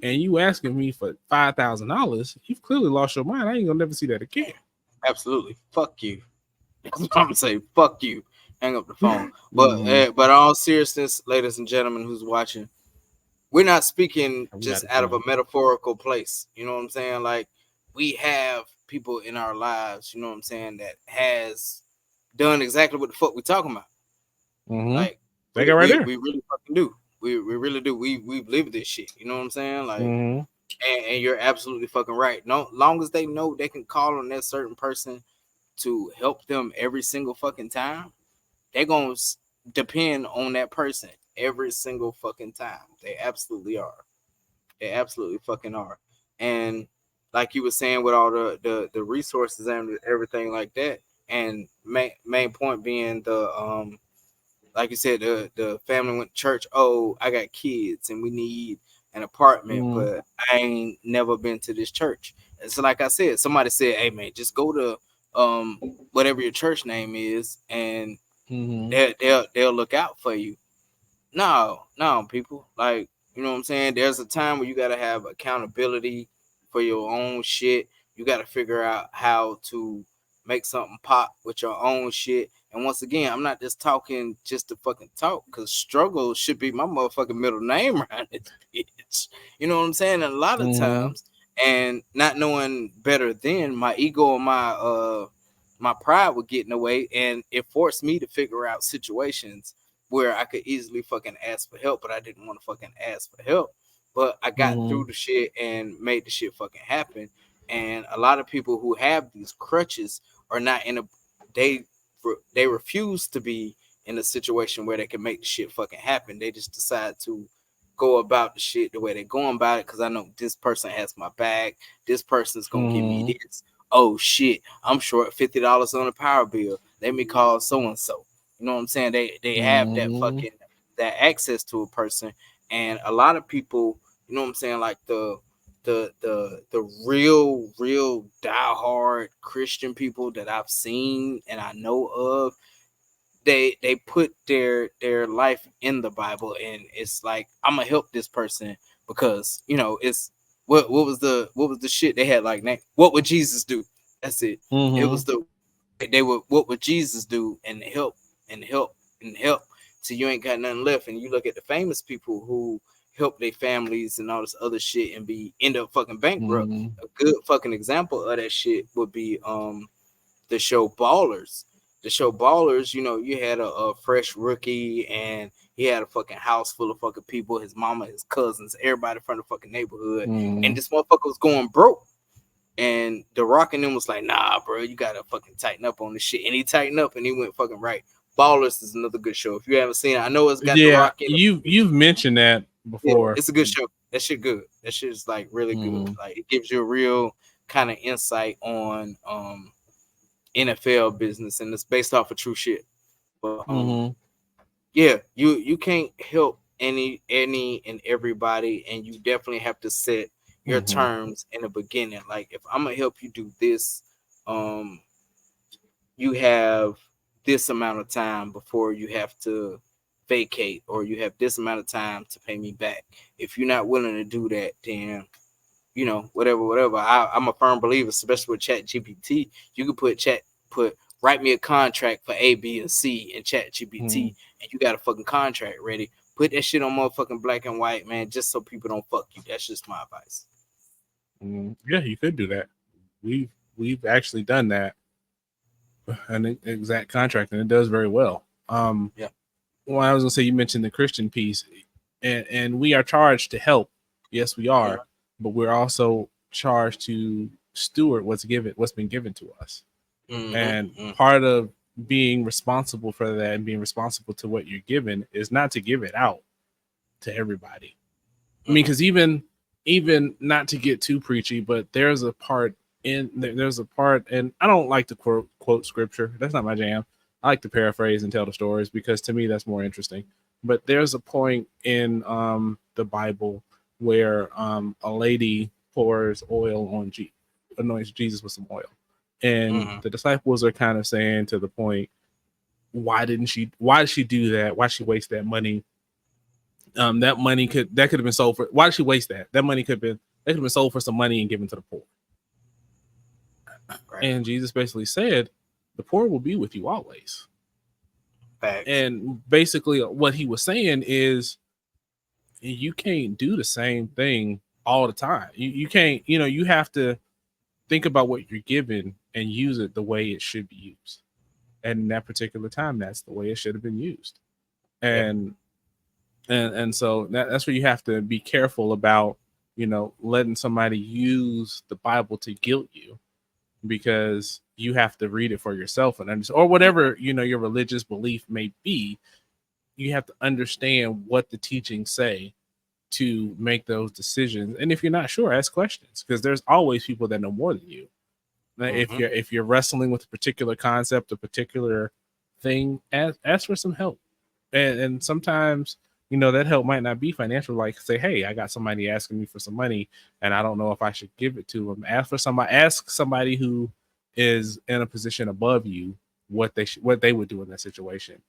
and you asking me for $5,000, you've clearly lost your mind. I ain't gonna never see that again. Absolutely. Fuck you. That's what I'm gonna say. Fuck you. Hang up the phone. But but in all seriousness, ladies and gentlemen who's watching, we're not speaking just out of a metaphorical place. You know what I'm saying? Like we have people in our lives, you know what I'm saying, that has done exactly what the fuck we talking about. Like they got right there. We really fucking do. We really do. We've lived this shit. You know what I'm saying? Like and you're absolutely fucking right. No, long as they know they can call on that certain person to help them every single fucking time, they're gonna depend on that person every single fucking time. They absolutely are. They absolutely fucking are. And like you were saying, with all the resources and everything like that, and main point being the like you said, the family went to church. Oh, I got kids and we need an apartment, but I ain't never been to this church. And so like I said, somebody said, hey man, just go to whatever your church name is, and they'll look out for you. No, people. Like, you know what I'm saying? There's a time where you gotta have accountability for your own shit. You gotta figure out how to make something pop with your own shit. And once again, I'm not just talking just to fucking talk, because struggle should be my motherfucking middle name around this bitch. You know what I'm saying? And a lot of times, and not knowing better then, my ego and my pride would get in the way, and it forced me to figure out situations where I could easily fucking ask for help, but I didn't want to fucking ask for help. But I got through the shit and made the shit fucking happen. And a lot of people who have these crutches are not in a they refuse to be in a situation where they can make the shit fucking happen. They just decide to go about the shit the way they're going about it, because I know this person has my back. This person's gonna give me this. Oh shit, I'm short $50 on a power bill. Let me call so and so. You know what I'm saying? They have that fucking that access to a person. And a lot of people, you know what I'm saying, like the real diehard Christian people that I've seen and I know of, they put their life in the Bible, and it's like, I'm gonna help this person because, you know, it's what was the shit they had, like, what would Jesus do? That's it. It was what would Jesus do, and help and help and help till you ain't got nothing left. And you look at the famous people who help their families and all this other shit and end up fucking bankrupt. A good fucking example of that shit would be the show Ballers. The show Ballers, you know, you had a fresh rookie, and he had a fucking house full of fucking people, his mama, his cousins, everybody from the fucking neighborhood, and this motherfucker was going broke. And The Rock and them was like, nah, bro, you gotta fucking tighten up on this shit. And he tightened up and he went fucking right. Ballers is another good show. If you haven't seen it, I know it's got The Yeah, Rock in it. you've mentioned that Yeah, before. it's a good show. That shit good. That shit is like really good. Like it gives you a real kind of insight on NFL business, and it's based off of true shit. But yeah, you can't help any and everybody, and you definitely have to set your terms in the beginning. Like if I'm gonna help you do this, you have this amount of time before you have to vacate, or you have this amount of time to pay me back. If you're not willing to do that, then whatever. I'm a firm believer, especially with Chat GPT. You can put write me a contract for A, B, and C in Chat GPT, and you got a fucking contract ready. Put that shit on motherfucking black and white, man, just so people don't fuck you. That's just my advice. Yeah, you could do that. We've actually done that, an exact contract, and it does very well. Yeah. Well, I was gonna say, you mentioned the Christian piece, and we are charged to help. Yes, we are, but we're also charged to steward what's been given to us. And part of being responsible for that and being responsible to what you're given is not to give it out to everybody. I mean, because even not to get too preachy, but there's a part, and I don't like to quote scripture. That's not my jam. I like to paraphrase and tell the stories because to me that's more interesting. But there's a point in the Bible where a lady pours oil on anoints Jesus with some oil. And the disciples are kind of saying to the point, why did she do that? Why did she waste that money? That money could have been sold for. Why did she waste that? That money could have been sold for some money and given to the poor. Right. And Jesus basically said, the poor will be with you always. Facts. And basically what he was saying is, you can't do the same thing all the time. You can't, you have to think about what you're given and use it the way it should be used. And in that particular time, that's the way it should have been used. And so that's where you have to be careful about, letting somebody use the Bible to guilt you, because you have to read it for yourself and understand, or whatever, your religious belief may be. You have to understand what the teachings say to make those decisions. And if you're not sure, ask questions, because there's always people that know more than you. If you're wrestling with a particular concept, a particular thing, ask for some help. And sometimes, that help might not be financial. Like say, hey, I got somebody asking me for some money and I don't know if I should give it to them. Ask somebody who is in a position above you what they would do in that situation.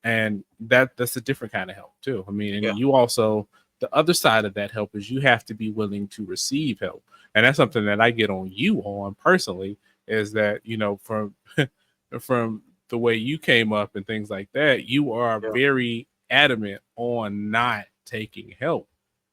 And that's a different kind of help too. I mean, and you also, the other side of that help is you have to be willing to receive help. And that's something that I get on you on personally, is that, from the way you came up and things like that, you are very adamant on not taking help.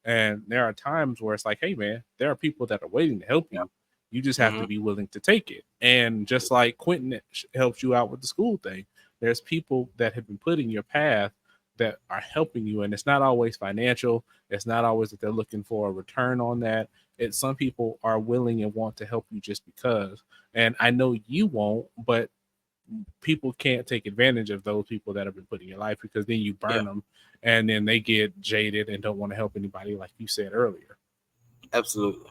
And there are times where it's like, hey man, there are people that are waiting to help you. You just have to be willing to take it. And just like Quentin helps you out with the school thing, there's people that have been put in your path that are helping you. And it's not always financial. It's not always that they're looking for a return on that. It's some people are willing and want to help you just because. And I know you won't, but people can't take advantage of those people that have been put in your life, because then you burn them and then they get jaded and don't want to help anybody, like you said earlier. Absolutely.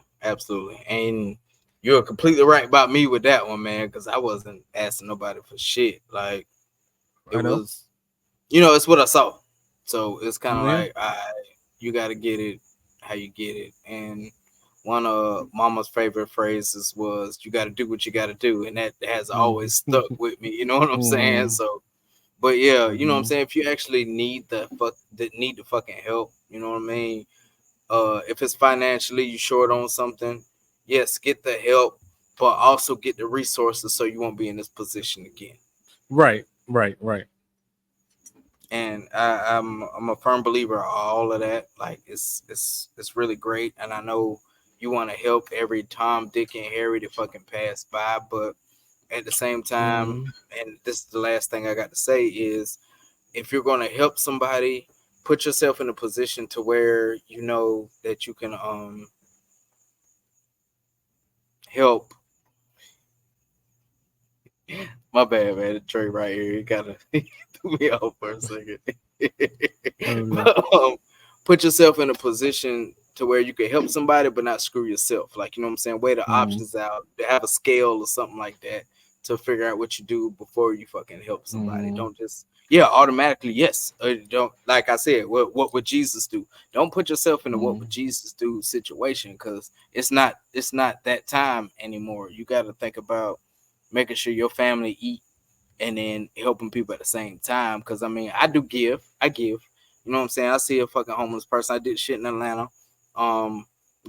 And you're completely right about me with that one, man, because I wasn't asking nobody for shit. Like it was, it's what I saw. So it's kind of like, you got to get it how you get it. And one of Mama's favorite phrases was, you got to do what you got to do. And that has always stuck with me. You know what I'm saying? So, but yeah, you know what I'm saying? If you actually need the fucking help, you know what I mean? If it's financially you short on something, yes, get the help, but also get the resources so you won't be in this position again. Right. And I'm a firm believer of all of that. Like it's really great, and I know you want to help every Tom, Dick, and Harry to fucking pass by, but at the same time, and this is the last thing I got to say, is if you're going to help somebody, put yourself in a position to where you know that you can help. My bad, man. The Trey right here, he kind of threw me off for a second. Put yourself in a position to where you can help somebody, but not screw yourself. Like, you know what I'm saying? Weigh the options out. Have a scale or something like that to figure out what you do before you fucking help somebody. Don't just automatically yes. Don't, like I said, what would Jesus do? Don't put yourself in a what would Jesus do situation, because it's not that time anymore. You got to think about making sure your family eat and then helping people at the same time. Because I mean, I give. You know what I'm saying? I see a fucking homeless person. I did shit in Atlanta.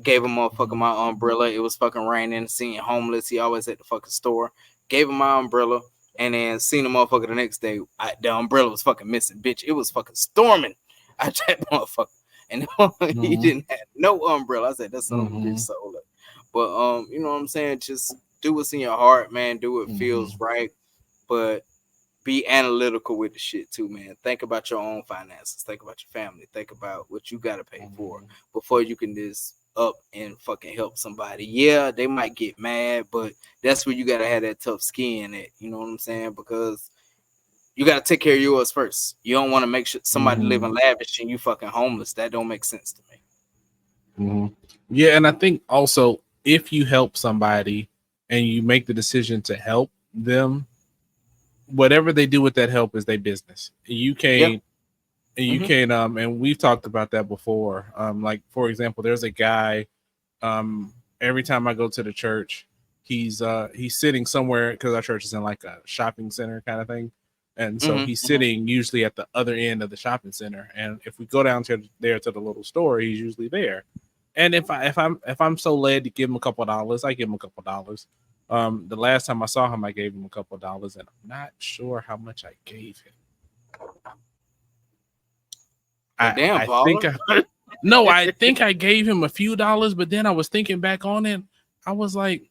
Gave him motherfucking my umbrella. It was fucking raining. Seeing homeless, he always at the fucking store. Gave him my umbrella, and then seen the motherfucker the next day. The umbrella was fucking missing, bitch. It was fucking storming at that motherfucker, and he didn't have no umbrella. I said, that's son of a bitch sold it. But you know what I'm saying? Just do what's in your heart, man. Do what feels right, but be analytical with the shit too, man. Think about your own finances. Think about your family. Think about what you gotta pay for before you can just up and fucking help somebody. Yeah, they might get mad, but that's where you gotta have that tough skin at. You know what I'm saying? Because you gotta take care of yours first. You don't want to make sure somebody living lavish and you fucking homeless. That don't make sense to me. Yeah, and I think also if you help somebody and you make the decision to help them, whatever they do with that help is their business. You can't, and we've talked about that before. Like for example, there's a guy. Every time I go to the church, he's sitting somewhere because our church is in like a shopping center kind of thing, and so he's sitting usually at the other end of the shopping center. And if we go down to the little store, he's usually there. And if I'm so led to give him a couple of dollars, I give him a couple of dollars. The last time I saw him, I gave him a couple of dollars, and I'm not sure how much I gave him. I think I gave him a few dollars, but then I was thinking back on it. I was like,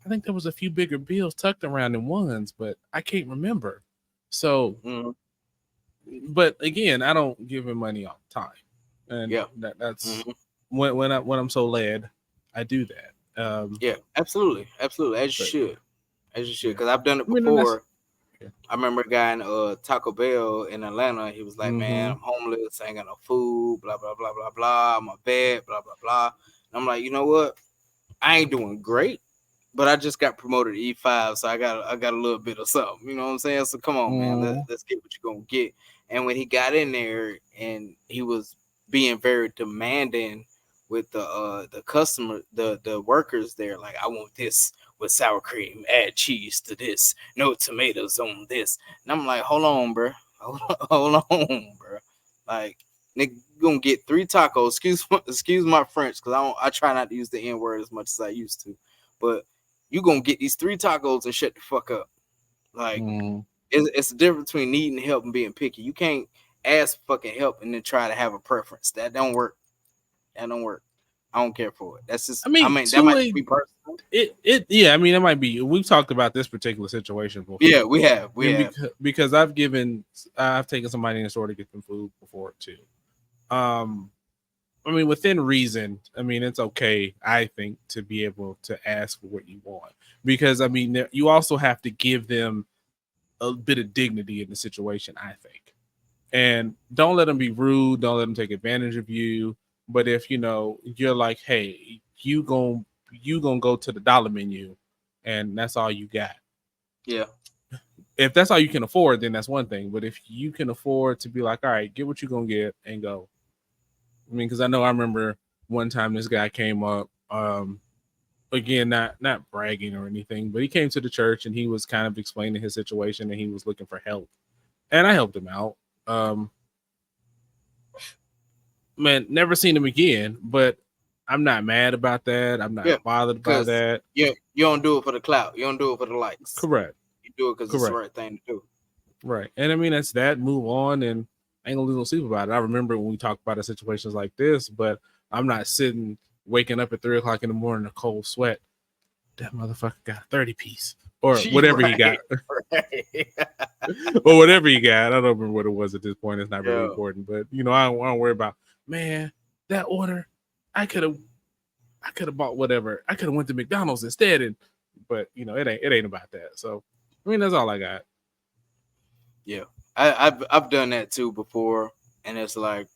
I think there was a few bigger bills tucked around in ones, but I can't remember. So, but again, I don't give him money all the time, and that's when I'm so led, I do that. Yeah, absolutely, as you should, because I've done it before. I remember a guy in Taco Bell in Atlanta. He was like, "Man, I'm homeless. I ain't got no food. Blah blah blah blah blah. My bed. Blah blah blah." And I'm like, you know what? I ain't doing great, but I just got promoted to E5, so I got a little bit of something. You know what I'm saying? So come on, man, let's get what you're gonna get. And when he got in there and he was being very demanding with the customer, the workers there, like, I want this with sour cream, add cheese to this, no tomatoes on this. And I'm like, hold on, bro. Like, nigga, you gonna get 3 tacos. Excuse my French, because I try not to use the N-word as much as I used to. But you gonna get these 3 tacos and shut the fuck up. Like, it's the difference between needing help and being picky. You can't ask for fucking help and then try to have a preference. That don't work. I don't care for it. That's just, I mean that might be personal. I mean, it might be. We've talked about this particular situation before. Yeah, we have. Because I've taken somebody in the store to get them food before too. I mean, within reason, I mean, it's okay, I think, to be able to ask for what you want, because I mean, you also have to give them a bit of dignity in the situation, I think, and don't let them be rude. Don't let them take advantage of you. But if you're like, hey, you gonna go to the dollar menu, and that's all you got. Yeah. If that's all you can afford, then that's one thing. But if you can afford to be like, all right, get what you're gonna get and go. I mean, because I remember one time this guy came up. Again, not bragging or anything, but he came to the church and he was kind of explaining his situation and he was looking for help, and I helped him out. Man, never seen him again, but I'm not mad about that. I'm not bothered by that. You don't do it for the clout. You don't do it for the likes. Correct. You do it because it's the right thing to do. Right. And I mean, that's that. Move on, and I ain't gonna lose no sleep about it. I remember when we talk about situations like this, but I'm not waking up at 3:00 in the morning, a cold sweat. That motherfucker got a 30-piece. Or whatever he got. Or whatever he got. I don't remember what it was at this point. It's not really important. But I don't worry about, man, that order, I could have I could have bought whatever. I could have went to McDonald's instead. But it ain't about that. So I mean, that's all I got. Yeah, I've done that too before, and it's like,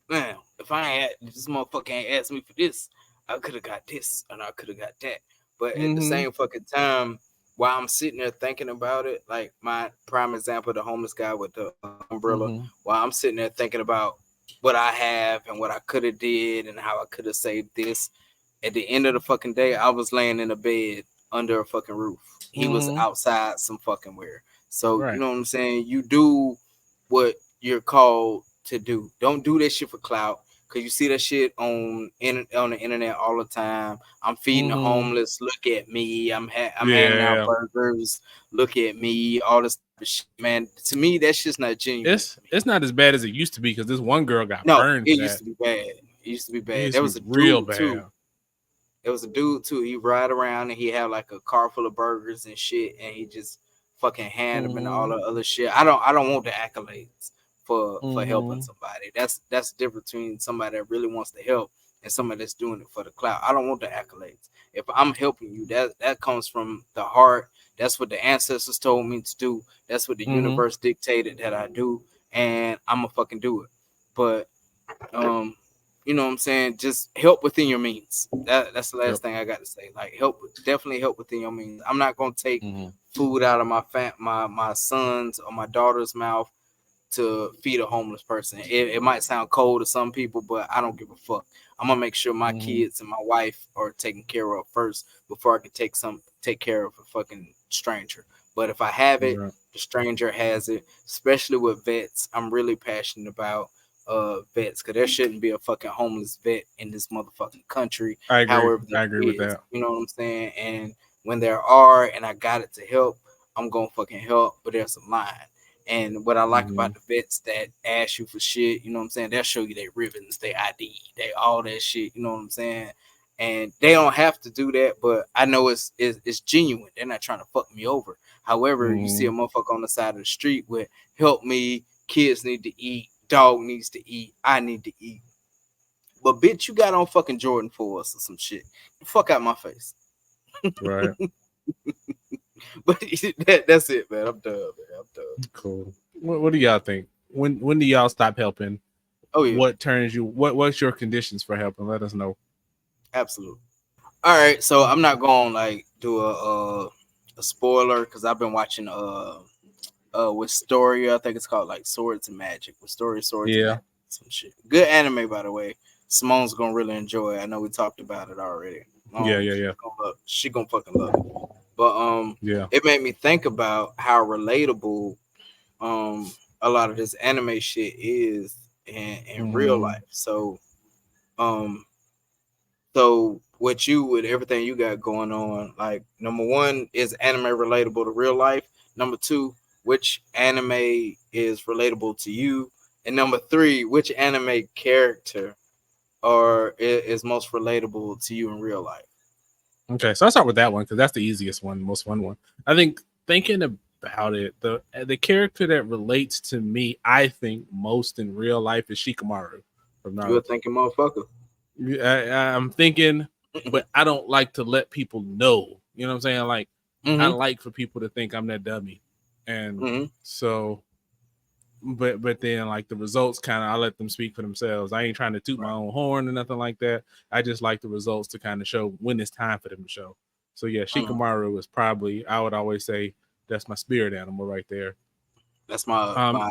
man, if I ain't this motherfucker ain't asked me for this, I could have got this and I could have got that. But at the same fucking time, while I'm sitting there thinking about it, like my prime example, the homeless guy with the umbrella, while I'm sitting there thinking about what I have and what I could have did and how I could have saved this, at the end of the fucking day, I was laying in a bed under a fucking roof. He was outside some fucking where. So Right. you know what I'm saying? You do what you're called to do. Don't do that shit for clout. Cause you see that shit on the internet all the time. I'm feeding the homeless. Look at me. I'm handing out burgers. Look at me. All this shit, man. To me, that's just not genuine. It's not as bad as it used to be because this one girl got No, burned. it used to be bad. It used to be bad. There was a real dude bad. too. There was a dude too. He ride around and he had like a car full of burgers and shit, and he just fucking hand them and all the other shit. I don't want the accolades for helping somebody. That's the difference between somebody that really wants to help and somebody that's doing it for the clout. I don't want the accolades. If I'm helping you, that comes from the heart. That's what the ancestors told me to do. That's what the universe dictated that I do, and I'ma fucking do it. But you know what I'm saying? Just help within your means. That's the last thing I got to say. Like definitely help within your means. I'm not gonna take food out of my son's or my daughter's mouth to feed a homeless person. It might sound cold to some people, but I don't give a fuck. I'm gonna make sure my kids and my wife are taken care of first before I can take care of a fucking stranger. But if I have it, the stranger has it. Especially with vets, I'm really passionate about vets, because there shouldn't be a fucking homeless vet in this motherfucking country. I agree. However, I agree with that. You know what I'm saying? And when there are, and I got it to help, I'm gonna fucking help. But there's a line. And what I like about the vets that ask you for shit, you know what I'm saying? They'll show you their ribbons, their ID, they all that shit, you know what I'm saying? And they don't have to do that, but I know it's genuine. They're not trying to fuck me over. However, you see a motherfucker on the side of the street with help me, kids need to eat, dog needs to eat, I need to eat. But bitch, you got on fucking Jordan 4s or some shit. Fuck out my face. Right. But that's it, man. I'm done. Cool. What do y'all think? When do y'all stop helping? Oh yeah. What turns you? What's your conditions for helping? Let us know. Absolutely. All right, so I'm not going like do a spoiler because I've been watching with Story. I think it's called like Swords and Magic with Story Swords. Yeah. And Magic, some shit. Good anime, by the way. Simone's gonna really enjoy it. I know we talked about it already. Yeah. She gonna fucking love it. But yeah, it made me think about how relatable a lot of this anime shit is in real life. So so with everything you got going on, like number one, is anime relatable to real life? Number two, which anime is relatable to you? And number three, which anime character is most relatable to you in real life? Okay, so I'll start with that one because that's the easiest one, most fun one. I think thinking about it, the character that relates to me, I think most in real life is Shikamaru from Naruto. You're thinking, motherfucker. I'm thinking, but I don't like to let people know. You know what I'm saying? Like, I like for people to think I'm that dummy, and so. But then like the results kind of I let them speak for themselves. I ain't trying to toot my own horn or nothing like that. I just like the results to kind of show when it's time for them to show. So yeah, Shikamaru is probably, I would always say that's my spirit animal right there. That's my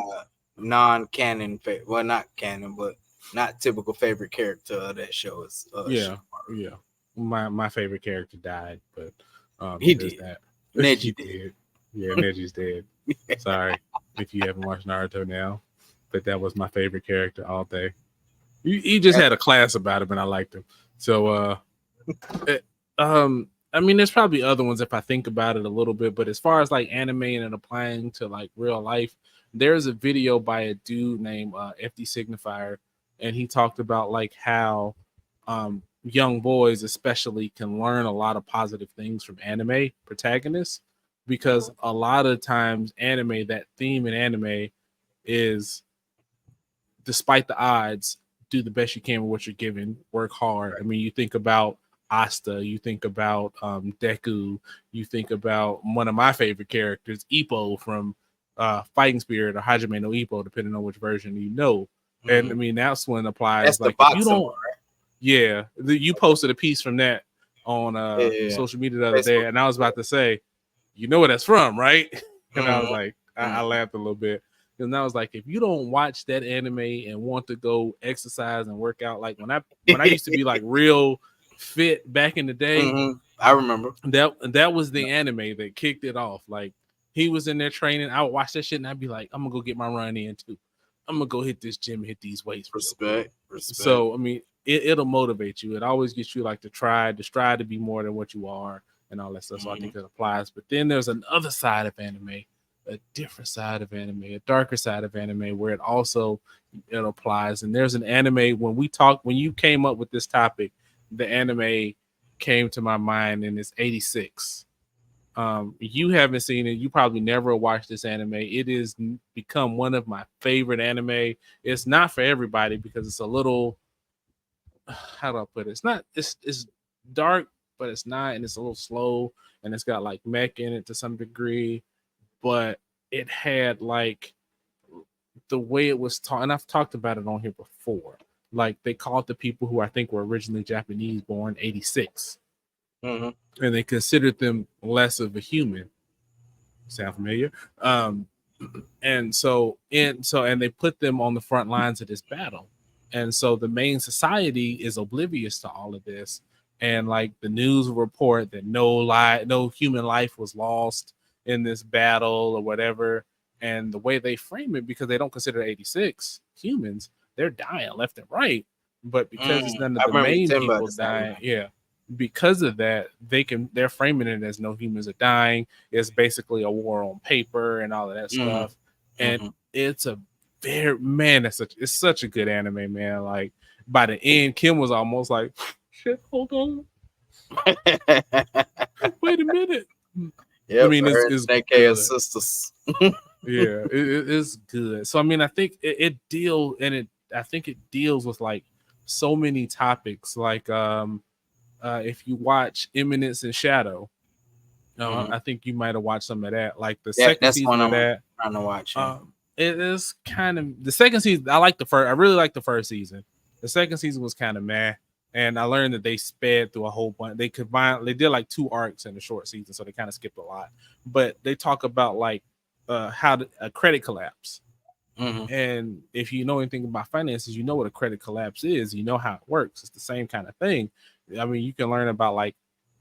non-canon well, not canon, but not typical favorite character of that show is yeah. Shikamaru. Yeah. My favorite character died, but he did. That. Neji did. Yeah, Neji's dead. Sorry if you haven't watched Naruto now, but that was my favorite character all day. He just had a class about him, and I liked him. So, I mean, there's probably other ones if I think about it a little bit, but as far as like anime and applying to like real life, there's a video by a dude named FD Signifier, and he talked about like how young boys especially can learn a lot of positive things from anime protagonists, because a lot of times that theme in anime is, despite the odds, do the best you can with what you're given, work hard. I mean, you think about Asta, you think about Deku, you think about one of my favorite characters, Ippo from Fighting Spirit or Hajime no Ippo, depending on which version you know. And I mean, that's when it applies. That's the Like if you boxing don't, one, right? yeah, you posted a piece from that on Yeah. social media the other Facebook. day, and I was about to say, you know where that's from, right? And I was Mhm. like, I laughed a little bit. And I was like, if you don't watch that anime and want to go exercise and work out, like when I used to be like real fit back in the day, I remember. that was the anime that kicked it off. Like he was in there training. I would watch that shit and I'd be like, I'm gonna go get my run in too. I'm gonna go hit this gym, hit these weights. Respect. So I mean, it'll motivate you. It always gets you like to strive to be more than what you are and all that stuff. So I think that applies. But then there's another side of anime, a different side of anime, a darker side of anime where it applies. And there's an anime when you came up with this topic, the anime came to my mind and it's 86. You haven't seen it. You probably never watched this anime. It is become one of my favorite anime. It's not for everybody because it's a little, how do I put it? It's dark, but it's not, and it's a little slow, and it's got like mech in it to some degree, but it had like the way it was taught, and I've talked about it on here before. Like they called the people who I think were originally Japanese born 86. And they considered them less of a human. Sound familiar? And they put them on the front lines of this battle. And so the main society is oblivious to all of this. And like the news report that no human life was lost in this battle or whatever. And the way they frame it, because they don't consider 86 humans, they're dying left and right. But because it's none of the main people dying, because of that, they're framing it as no humans are dying. It's basically a war on paper and all of that stuff. And it's it's such a good anime, man. Like by the end, Kim was almost like, shit, hold on. Wait a minute. Yeah, I mean, it's good. Sisters. It's good. So I mean, I think it deals with like so many topics. Like if you watch Eminence and Shadow, I think you might have watched some of that. Like the second season of that, trying to watch. it is kind of the second season. I really like the first season. The second season was kind of meh, and I learned that they sped through a whole bunch. They did like 2 arcs in the short season, so they kind of skipped a lot. But they talk about like how a credit collapse. And if you know anything about finances, you know what a credit collapse is. You know how it works. It's the same kind of thing. I mean, you can learn about like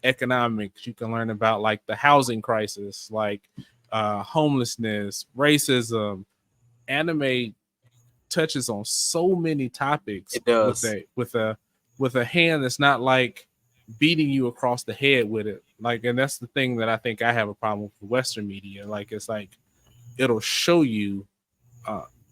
economics. You can learn about like the housing crisis, like homelessness, racism. Anime touches on so many topics. It does. with a hand that's not like beating you across the head with it. Like, and that's the thing that I think I have a problem with Western media. Like, it's like it'll show you,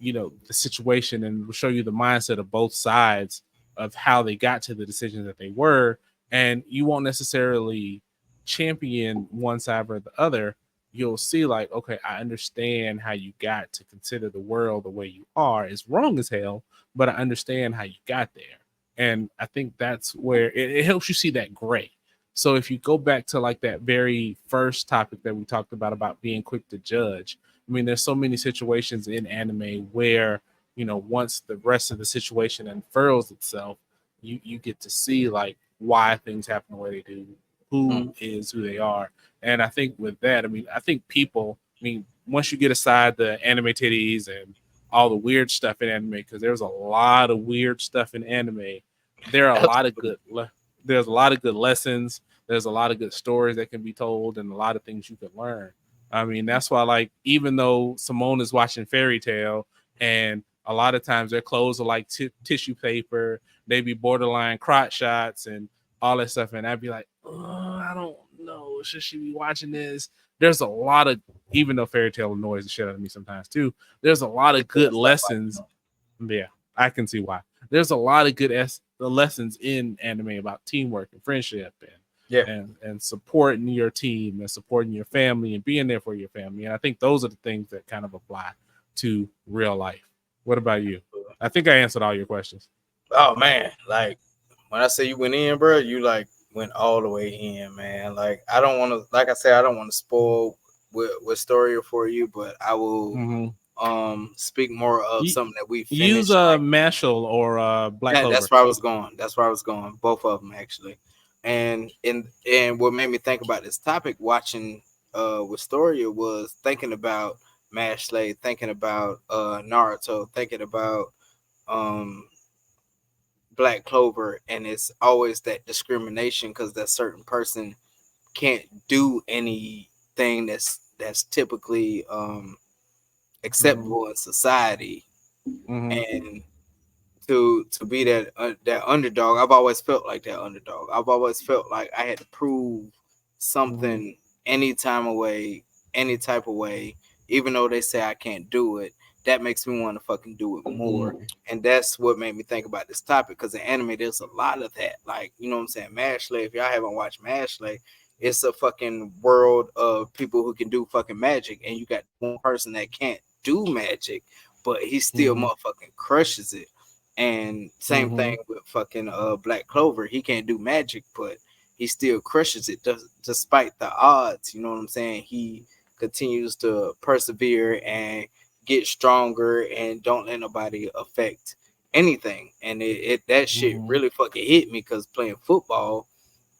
the situation and will show you the mindset of both sides of how they got to the decisions that they were, and you won't necessarily champion one side or the other. You'll see like, okay, I understand how you got to consider the world the way you are. It's wrong as hell, but I understand how you got there. And I think that's where it helps you see that gray. So if you go back to like that very first topic that we talked about being quick to judge, I mean, there's so many situations in anime where, once the rest of the situation unfurls itself, you get to see like why things happen the way they do, who is who they are. And I think with that, once you get aside the anime titties and all the weird stuff in anime, because there's a lot of weird stuff in anime, there's a lot of good lessons. There's a lot of good stories that can be told and a lot of things you can learn. I mean, that's why, like, even though Simone is watching Fairy Tail and a lot of times their clothes are like tissue paper, they be borderline crotch shots and all that stuff. And I'd be like, I don't know. Should she be watching this? There's a lot of, even though Fairy Tail annoys the shit out of me sometimes too, there's a lot of good lessons. Yeah, I can see why. There's a lot of good lessons in anime about teamwork and friendship and supporting your team and supporting your family and being there for your family. And I think those are the things that kind of apply to real life. What about you? I think I answered all your questions. Oh man, like when I say you went in, bro, you like went all the way in, man. Like I don't want to, like I said, I don't want to spoil with story for you, but I will speak more of something that we Use finished. Like, Mashal or Black Clover. that's where I was going. That's where I was going. Both of them actually. And what made me think about this topic watching Wistoria was thinking about Mash Slay, thinking about Naruto, thinking about um Black Clover, and it's always that discrimination because that certain person can't do anything that's typically acceptable in society, and to be that underdog. I've always felt like that underdog. I've always felt like I had to prove something any time of way, any type of way, even though they say I can't do it. That makes me want to fucking do it more. And that's what made me think about this topic, because in anime there's a lot of that. Like, you know what I'm saying? Mashley, if y'all haven't watched Mashley, it's a fucking world of people who can do fucking magic, and you got one person that can't do magic, but he still motherfucking crushes it. And same thing with fucking Black Clover. He can't do magic, but he still crushes it despite the odds. You know what I'm saying? He continues to persevere and get stronger and don't let nobody affect anything. And that shit really fucking hit me, because playing football,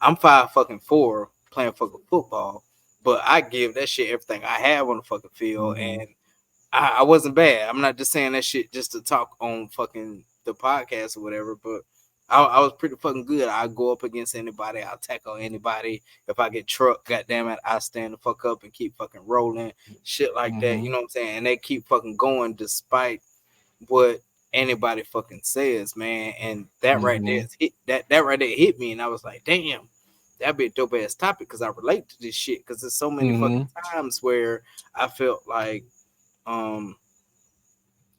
I'm 5'4" playing fucking football, but I give that shit everything I have on the fucking field, and I wasn't bad. I'm not just saying that shit just to talk on fucking the podcast or whatever, but I was pretty fucking good. I go up against anybody, I'll tackle anybody. If I get trucked, goddamn it, I stand the fuck up and keep fucking rolling, shit like that. You know what I'm saying? And they keep fucking going despite what anybody fucking says, man. And that right there hit that right there hit me, and I was like, damn, that'd be a dope ass topic, because I relate to this shit. Because there's so many fucking times where I felt like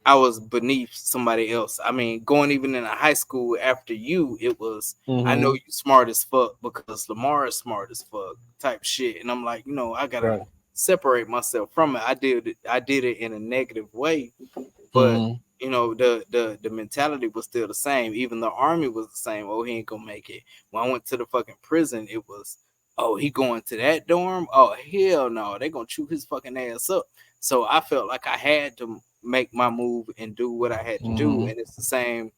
I was beneath somebody else. I mean, going even in a high school after you, it was I know you smart as fuck because Lamar is smart as fuck type shit. And I'm like, I gotta separate myself from it. I did it in a negative way, but the mentality was still the same. Even the army was the same. Oh, he ain't gonna make it. When I went to the fucking prison, it was, oh, he going to that dorm? Oh, hell no, they gonna chew his fucking ass up. So I felt like I had to make my move and do what I had to do. And it's the same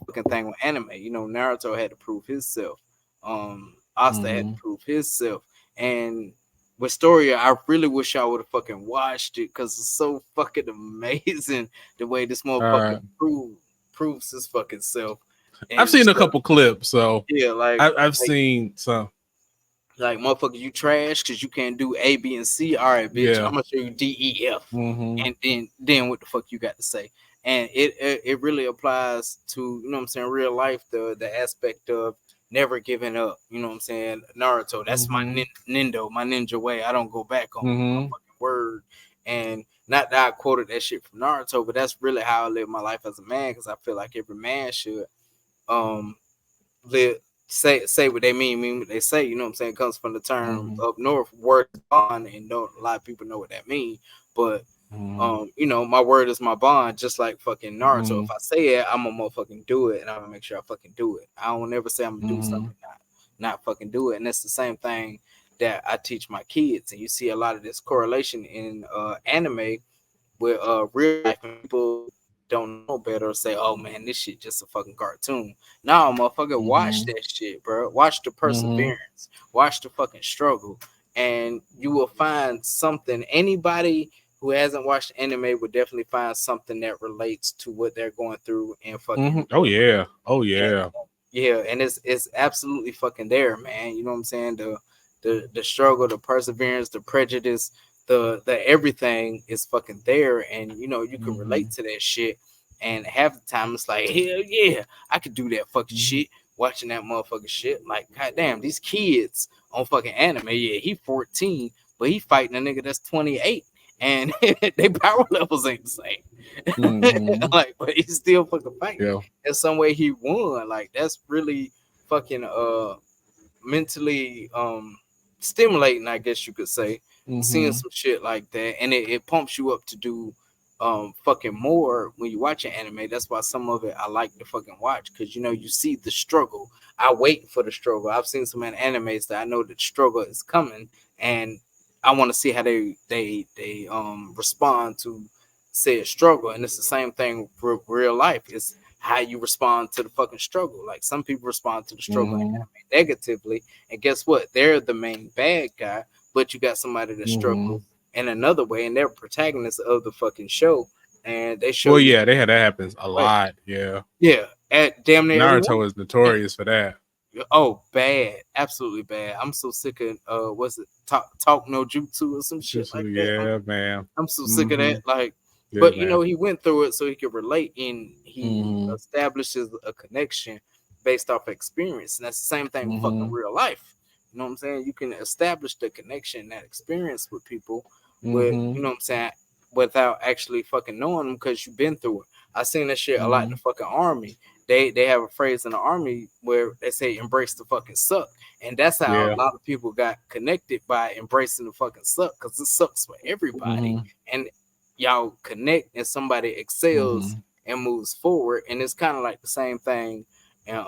fucking thing with anime. Naruto had to prove himself. Asta had to prove himself. And Wistoria, I really wish I would have fucking watched it, because it's so fucking amazing the way this motherfucker proves his fucking self. And I've seen a couple clips, so yeah, like I've seen some. Like, motherfucker, you trash because you can't do A, B, and C. All right, bitch, I'm gonna show you D, E, F, and then what the fuck you got to say? And it really applies to, you know what I'm saying, real life, the aspect of never giving up. You know what I'm saying? Naruto, that's my my ninja way. I don't go back on my fucking word. And not that I quoted that shit from Naruto, but that's really how I live my life as a man, because I feel like every man should live. Say what they mean what they say. You know what I'm saying? It comes from the term up north, word bond, and a lot of people know what that means. But my word is my bond, just like fucking Naruto. If I say it, I'm gonna motherfucking do it, and I'm gonna make sure I fucking do it. I don't ever say I'm gonna do something, not fucking do it. And it's the same thing that I teach my kids. And you see a lot of this correlation in anime with real life, and people don't know better or say, oh man, this shit just a fucking cartoon. No, motherfucker, watch that shit, bro. Watch the perseverance, watch the fucking struggle, and you will find something. Anybody who hasn't watched anime would definitely find something that relates to what they're going through and fucking oh yeah and it's absolutely fucking there, man. You know what I'm saying? The struggle, the perseverance, the prejudice, the everything is fucking there, and you can relate to that shit. And half the time it's like, hell yeah, I could do that fucking shit. Watching that motherfucking shit, like, goddamn, these kids on fucking anime, yeah, he 14, but he fighting a nigga that's 28, and they power levels ain't the same. Like, but he's still fucking fighting. In some way, he won. Like, that's really fucking mentally stimulating, I guess you could say. Seeing some shit like that, and it pumps you up to do fucking more when you watch an anime. That's why some of it I like to fucking watch, because you know you see the struggle. I wait for the struggle. I've seen some animes that I know that struggle is coming, and I want to see how they respond to said struggle. And it's the same thing for real life. It's how you respond to the fucking struggle. Like some people respond to the struggle in anime negatively, and guess what? They're the main bad guy, but you got somebody that struggles in another way, and they're protagonists of the fucking show, and they show Well, you. yeah, they had that happens a lot. Yeah, Yeah, at damn near every Naruto one. is notorious for that. Oh, bad, absolutely bad. I'm so sick of what's it, talk no jutsu or some shit like that. Yeah, man. I'm so sick of that. Like, Yeah, but you man. know, he went through it so he could relate, and he Mhm. establishes a connection based off experience, and that's the same thing with fucking real life. You know what I'm saying? You can establish the connection, that experience with people, with you know what I'm saying, without actually fucking knowing them because you've been through it. I seen that shit a lot in the fucking army. They have a phrase in the army where they say embrace the fucking suck. And that's how Yeah. a lot of people got connected, by embracing the fucking suck, because it sucks for everybody. And y'all connect and somebody excels and moves forward. And it's kind of like the same thing in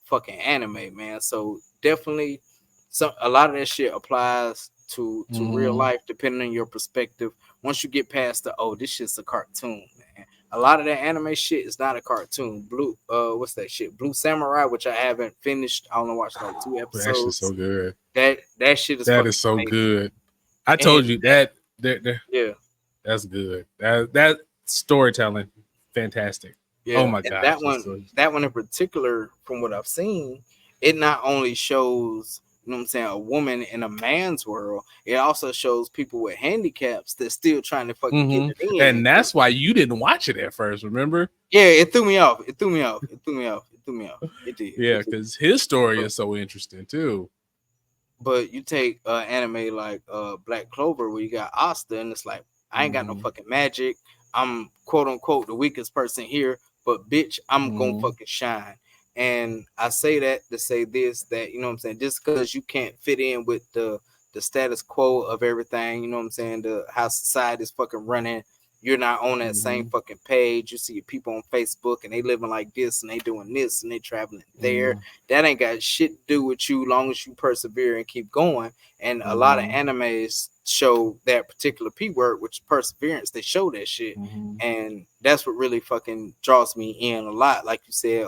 fucking anime, man. So definitely a lot of that shit applies to real life, depending on your perspective. Once you get past the, oh, this shit's a cartoon, man. A lot of that anime shit is not a cartoon. What's that shit? Blue Samurai, which I haven't finished. I only watched like 2 That shit's episodes. so good. That shit is That is so amazing. good. I told you that. Yeah, that's good. That storytelling, fantastic. yeah. Oh my And god, that one in particular, from what I've seen, it not only shows, you know what I'm saying, a woman in a man's world, it also shows people with handicaps that still trying to fucking get it in. And that's why you didn't watch it at first, remember? Yeah, it threw me off. It did. Yeah, because his story is so interesting too. But you take anime like Black Clover, where you got Asta, and it's like, I ain't got no fucking magic. I'm quote unquote the weakest person here, but bitch, I'm gonna fucking shine. And I say that to say this, that, you know what I'm saying, just because you can't fit in with the status quo of everything, you know what I'm saying, the how society is fucking running, you're not on that same fucking page. You see people on Facebook and they living like this and they doing this and they traveling there. That ain't got shit to do with you, long as you persevere and keep going. And a lot of animes show that particular P word, which is perseverance. They show that shit. And that's what really fucking draws me in a lot. Like you said,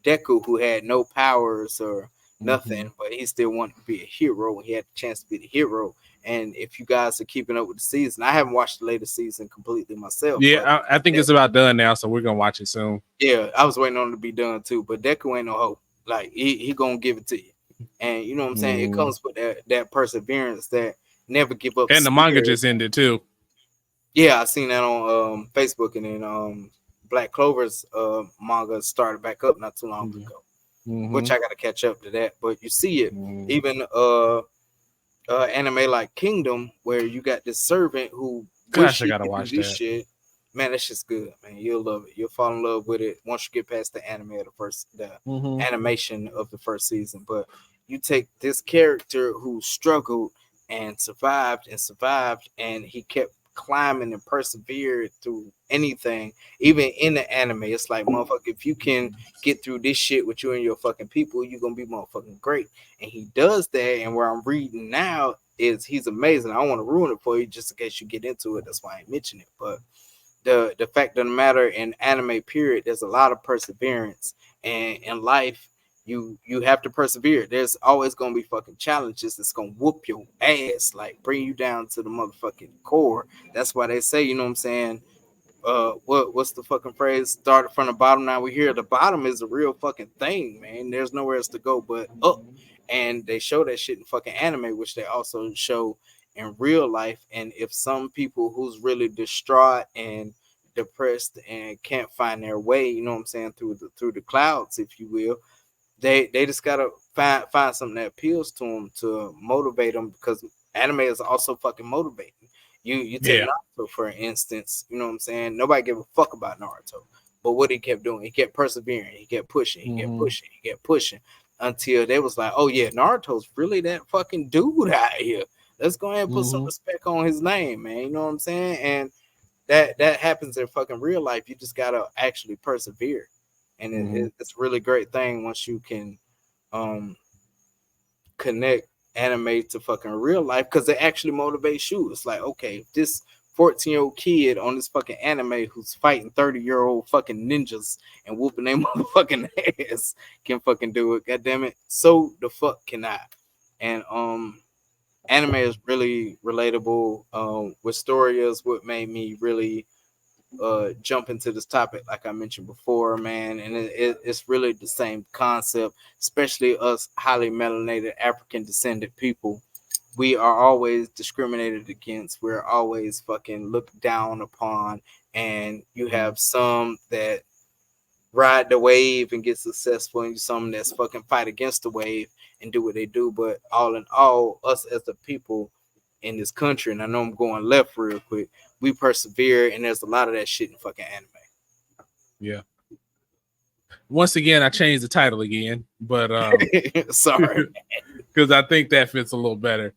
Deku, who had no powers or nothing, but he still wanted to be a hero. He had the chance to be the hero. And if you guys are keeping up with the season, I haven't watched the latest season completely myself. Yeah, I think it's about done now, so we're gonna watch it soon. Yeah, I was waiting on it to be done too. But Deku ain't no hoe. Like he gonna give it to you. And you know what I'm saying? It comes with that perseverance, that never give up. And the manga just ended too. Yeah, I seen that on Facebook, and then Black Clover's manga started back up not too long ago. Which I gotta catch up to that. But you see it, even anime like Kingdom, where you got this servant who I gotta watch this that shit. Man, that's just good, man. You'll love it. You'll fall in love with it once you get past the anime of the animation of the first season. But you take this character who struggled and survived, and he kept climbing and persevered through anything, even in the anime. It's like, motherfucker, if you can get through this shit with you and your fucking people, you're gonna be motherfucking great. And he does that. And where I'm reading now is he's amazing. I don't want to ruin it for you just in case you get into it. That's why I ain't mention it. But the fact of the matter, in anime period, there's a lot of perseverance, and in life you have to persevere. There's always gonna be fucking challenges that's gonna whoop your ass, like bring you down to the motherfucking core. That's why they say, you know what I'm saying, what's the fucking phrase, started from the bottom, now we're here. The bottom is a real fucking thing, man. There's nowhere else to go but up. And they show that shit in fucking anime, which they also show in real life. And if some people who's really distraught and depressed and can't find their way, you know what I'm saying, through the clouds, if you will, they just gotta find something that appeals to them to motivate them, because anime is also fucking motivating. You take Naruto, for instance, you know what I'm saying, nobody gave a fuck about Naruto, but what he kept doing, he kept persevering, he kept pushing, he kept pushing until they was like, oh yeah, Naruto's really that fucking dude out here. Let's go ahead and put some respect on his name, man. You know what I'm saying? And that happens in fucking real life. You just gotta actually persevere, and it's a really great thing once you can connect anime to fucking real life, because it actually motivates you. It's like, okay, this 14-year-old kid on this fucking anime who's fighting 30-year-old fucking ninjas and whooping their motherfucking ass can fucking do it. God damn it. So the fuck can I? And anime is really relatable. Wistoria is what made me really jump into this topic, like I mentioned before, man. And it's really the same concept, especially us highly melanated African descended people. We are always discriminated against. We're always fucking looked down upon. And you have some that ride the wave and get successful, and some that's fucking fight against the wave and do what they do. But all in all, us as the people in this country, and I know I'm going left real quick, we persevere, and there's a lot of that shit in fucking anime. Yeah. Once again, I changed the title again, but sorry, because I think that fits a little better.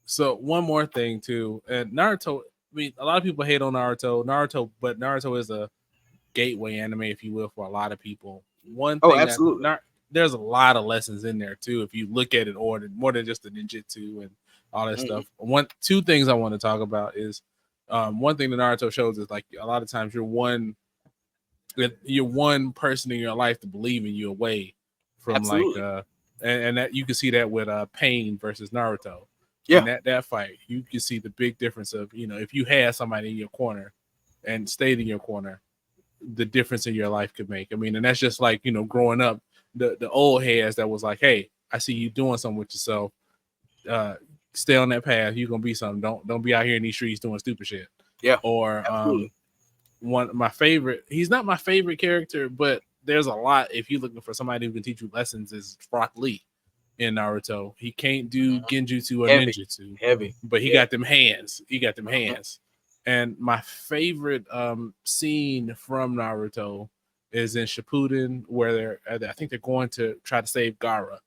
So one more thing too, and Naruto. I mean, a lot of people hate on Naruto, but Naruto is a gateway anime, if you will, for a lot of people. One thing, absolutely. There's a lot of lessons in there too, if you look at it, or more than just the ninjutsu and all that stuff. Two things I want to talk about is one thing that Naruto shows is like a lot of times you're one person in your life to believe in you away from absolutely. and that you can see that with Pain versus Naruto. Yeah, in that fight, you can see the big difference of, if you had somebody in your corner and stayed in your corner, the difference in your life could make. I mean, and that's just like, growing up, the old heads that was like, hey, I see you doing something with yourself. Stay on that path. You're gonna be something. Don't be out here in these streets doing stupid shit. Yeah. Or one of my favorite. He's not my favorite character, but there's a lot. If you're looking for somebody who can teach you lessons, is Rock Lee in Naruto. He can't do genjutsu or ninjutsu, but he got them hands. And my favorite scene from Naruto is in Shippuden, where I think they're going to try to save Gaara,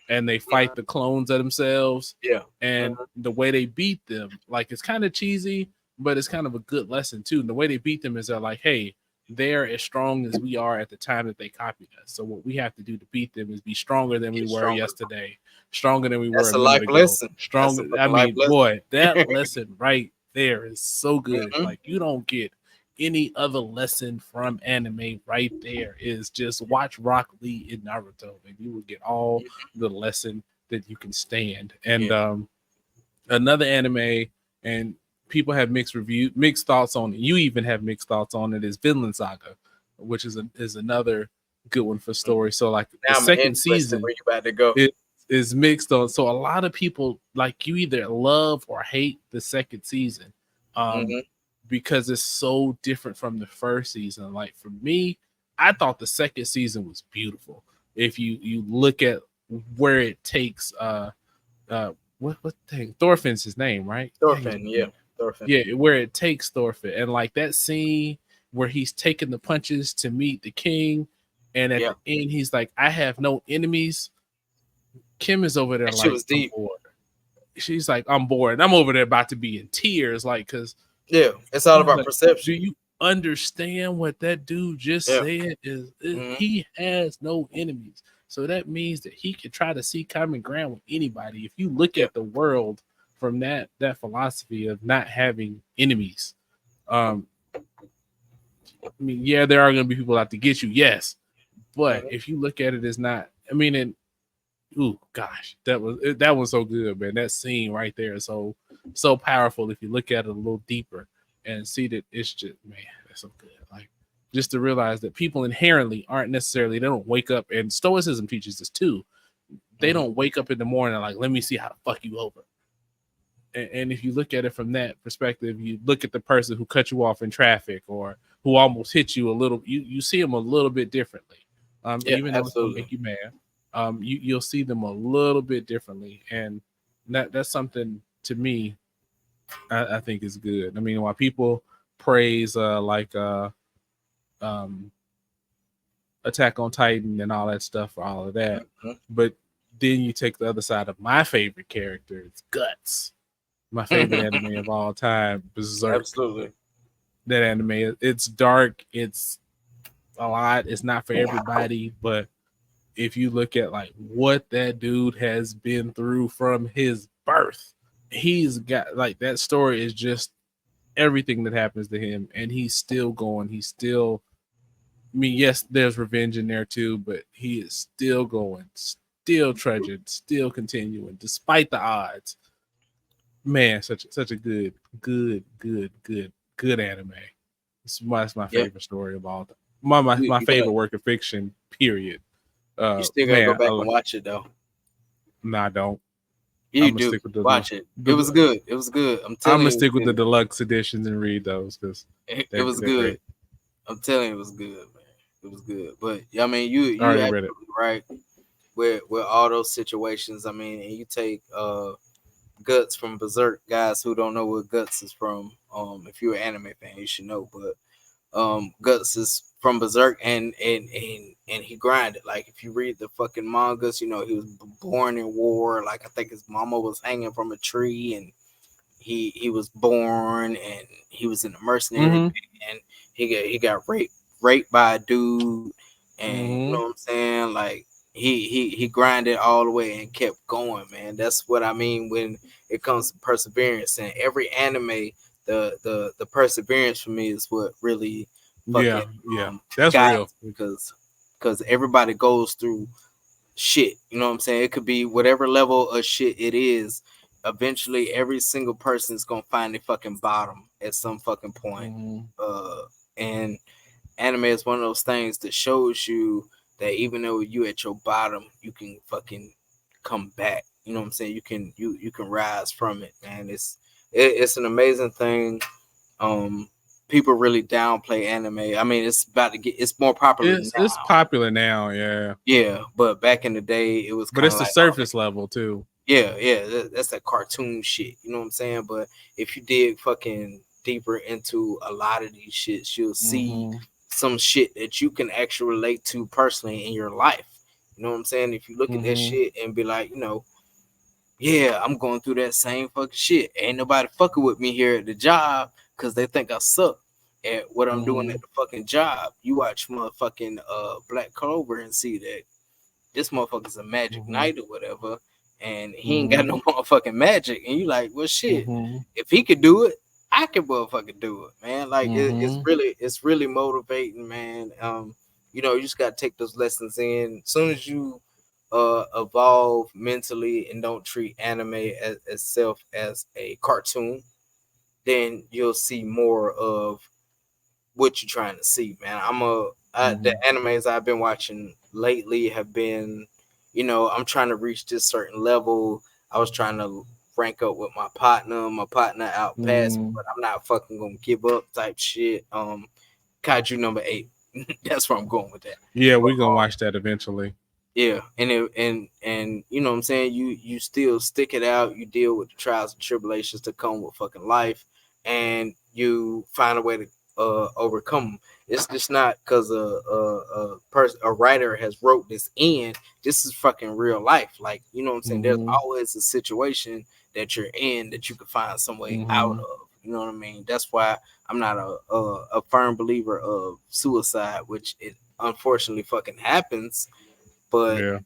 and they fight the clones of themselves. Yeah. And the way they beat them, like, it's kind of cheesy, but it's kind of a good lesson too. And the way they beat them is they're like, hey, they're as strong as we are at the time that they copied us. So what we have to do to beat them is be stronger than we were yesterday, stronger than we were a minute ago. Lesson. Stronger. I mean, boy, that lesson right there is so good. Like, you don't get any other lesson from anime right there. Is just watch Rock Lee in Naruto, and you will get all the lesson that you can stand. And another anime, and people have mixed thoughts on it. You even have mixed thoughts on it. Is Vinland Saga, which is another good one for story. So like the second season, where you about to go, is mixed on. So a lot of people, like, you either love or hate the second season, because it's so different from the first season. Like, for me, I thought the second season was beautiful. If you look at where it takes what thing, Thorfinn's his name, right? Thorfinn, yeah. Thorfinn. Yeah, where it takes Thorfinn, and like that scene where he's taking the punches to meet the king, and at the end he's like, I have no enemies. Kim is over there, like, I'm bored. She's like, I'm bored, and I'm over there about to be in tears, like, because it's all about perception. Do you understand what that dude just said? Is he has no enemies, so that means that he can try to see common ground with anybody. If you look at the world from that philosophy of not having enemies, I mean, there are going to be people out to get you, yes, but if you look at it as not, I mean, and ooh, gosh, that was so good, man. That scene right there is so powerful if you look at it a little deeper and see that it's just, man, that's so good. Like, just to realize that people inherently aren't necessarily, they don't wake up, and Stoicism teaches this too. They don't wake up in the morning like, let me see how to fuck you over. And if you look at it from that perspective, you look at the person who cut you off in traffic or who almost hit you a little, you see them a little bit differently. Even though it's going to make you mad, you'll see them a little bit differently. And that's something, to me, I think is good. I mean, while people praise Attack on Titan and all that stuff for all of that, but then you take the other side of my favorite character, it's Guts. My favorite anime of all time, Berserk. Absolutely. that anime. It's dark. It's a lot. It's not for everybody, but if you look at like what that dude has been through from his birth, he's got like that story is just everything that happens to him, and he's still going. He's still. I mean, yes, there's revenge in there too, but he is still going, still trudging, still continuing despite the odds. Man, such a good anime. It's my favorite story of all time. My You favorite gotta, work of fiction. Period. you still gotta go Man, back and watch it though. no, I don't. You I'm gonna do stick with the watch it. It was good. It was good. I'm I'm telling gonna you, stick with the deluxe editions and read those because it was they're good. great. I'm telling you, it was good, man. It was good. But I mean, you Already read it. absolutely right with all those situations. I mean, and you take Guts from Berserk. Guys who don't know what Guts is from, if you're an anime fan, you should know. But Guts is from Berserk, and he grinded. Like if you read the fucking mangas, you know he was born in war. Like I think his mama was hanging from a tree, and he was born, and he was in the mercenary, and he got raped by a dude, and you know what I'm saying, like. He grinded all the way and kept going, man. That's what I mean when it comes to perseverance. And every anime, the perseverance for me is what really fucking that's real because everybody goes through shit. You know what I'm saying? It could be whatever level of shit it is. Eventually, every single person is gonna find the fucking bottom at some fucking point. And anime is one of those things that shows you that even though you at your bottom, you can fucking come back. You know what I'm saying? You can rise from it, man. It's an amazing thing. People really downplay anime. I mean, it's more popular now. It's popular now, yeah. Yeah, but back in the day, it was. But it's the like, surface level too. Yeah, that's that cartoon shit. You know what I'm saying? But if you dig fucking deeper into a lot of these shits, you'll see some shit that you can actually relate to personally in your life. You know what I'm saying? If you look at that shit and be like, you know, yeah, I'm going through that same fucking shit. Ain't nobody fucking with me here at the job because they think I suck at what I'm doing at the fucking job. You watch motherfucking Black Clover and see that this motherfucker's a magic knight or whatever, and he ain't got no motherfucking magic. And you like, well, shit, if he could do it, I can motherfucking do it, man. Like it's really motivating, man. You know, you just gotta take those lessons in. As soon as you evolve mentally and don't treat anime as self as a cartoon, then you'll see more of what you're trying to see, man. The animes I've been watching lately have been, you know, I'm trying to reach this certain level. I was trying to rank up with my partner. My partner outpassed me, but I'm not fucking gonna give up type shit. Kaiju number 8. That's where I'm going with that. Yeah, we're gonna watch that eventually. Yeah, and you know what I'm saying, you still stick it out, you deal with the trials and tribulations that come with fucking life, and you find a way to overcome them. It's just not because a writer has wrote this in. This is fucking real life. Like, you know what I'm saying? There's always a situation that you're in that you can find some way out of. You know what I mean? That's why I'm not a firm believer of suicide, which it unfortunately fucking happens. But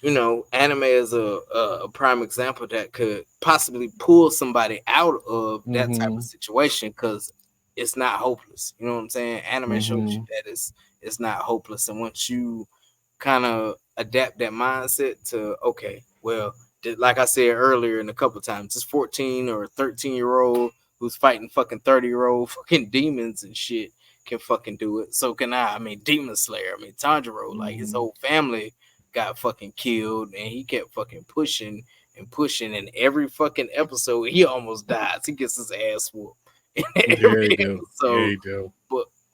you know, anime is a prime example that could possibly pull somebody out of that type of situation because it's not hopeless. You know what I'm saying? Anime shows you that it's not hopeless, and once you kind of adapt that mindset to, okay, well, like I said earlier in a couple of times, this 14 or 13-year-old who's fighting fucking 30-year-old fucking demons and shit can fucking do it. So can I. I mean, Demon Slayer. I mean, Tanjiro, like his whole family got fucking killed, and he kept fucking pushing and pushing. And every fucking episode, he almost dies. He gets his ass whooped.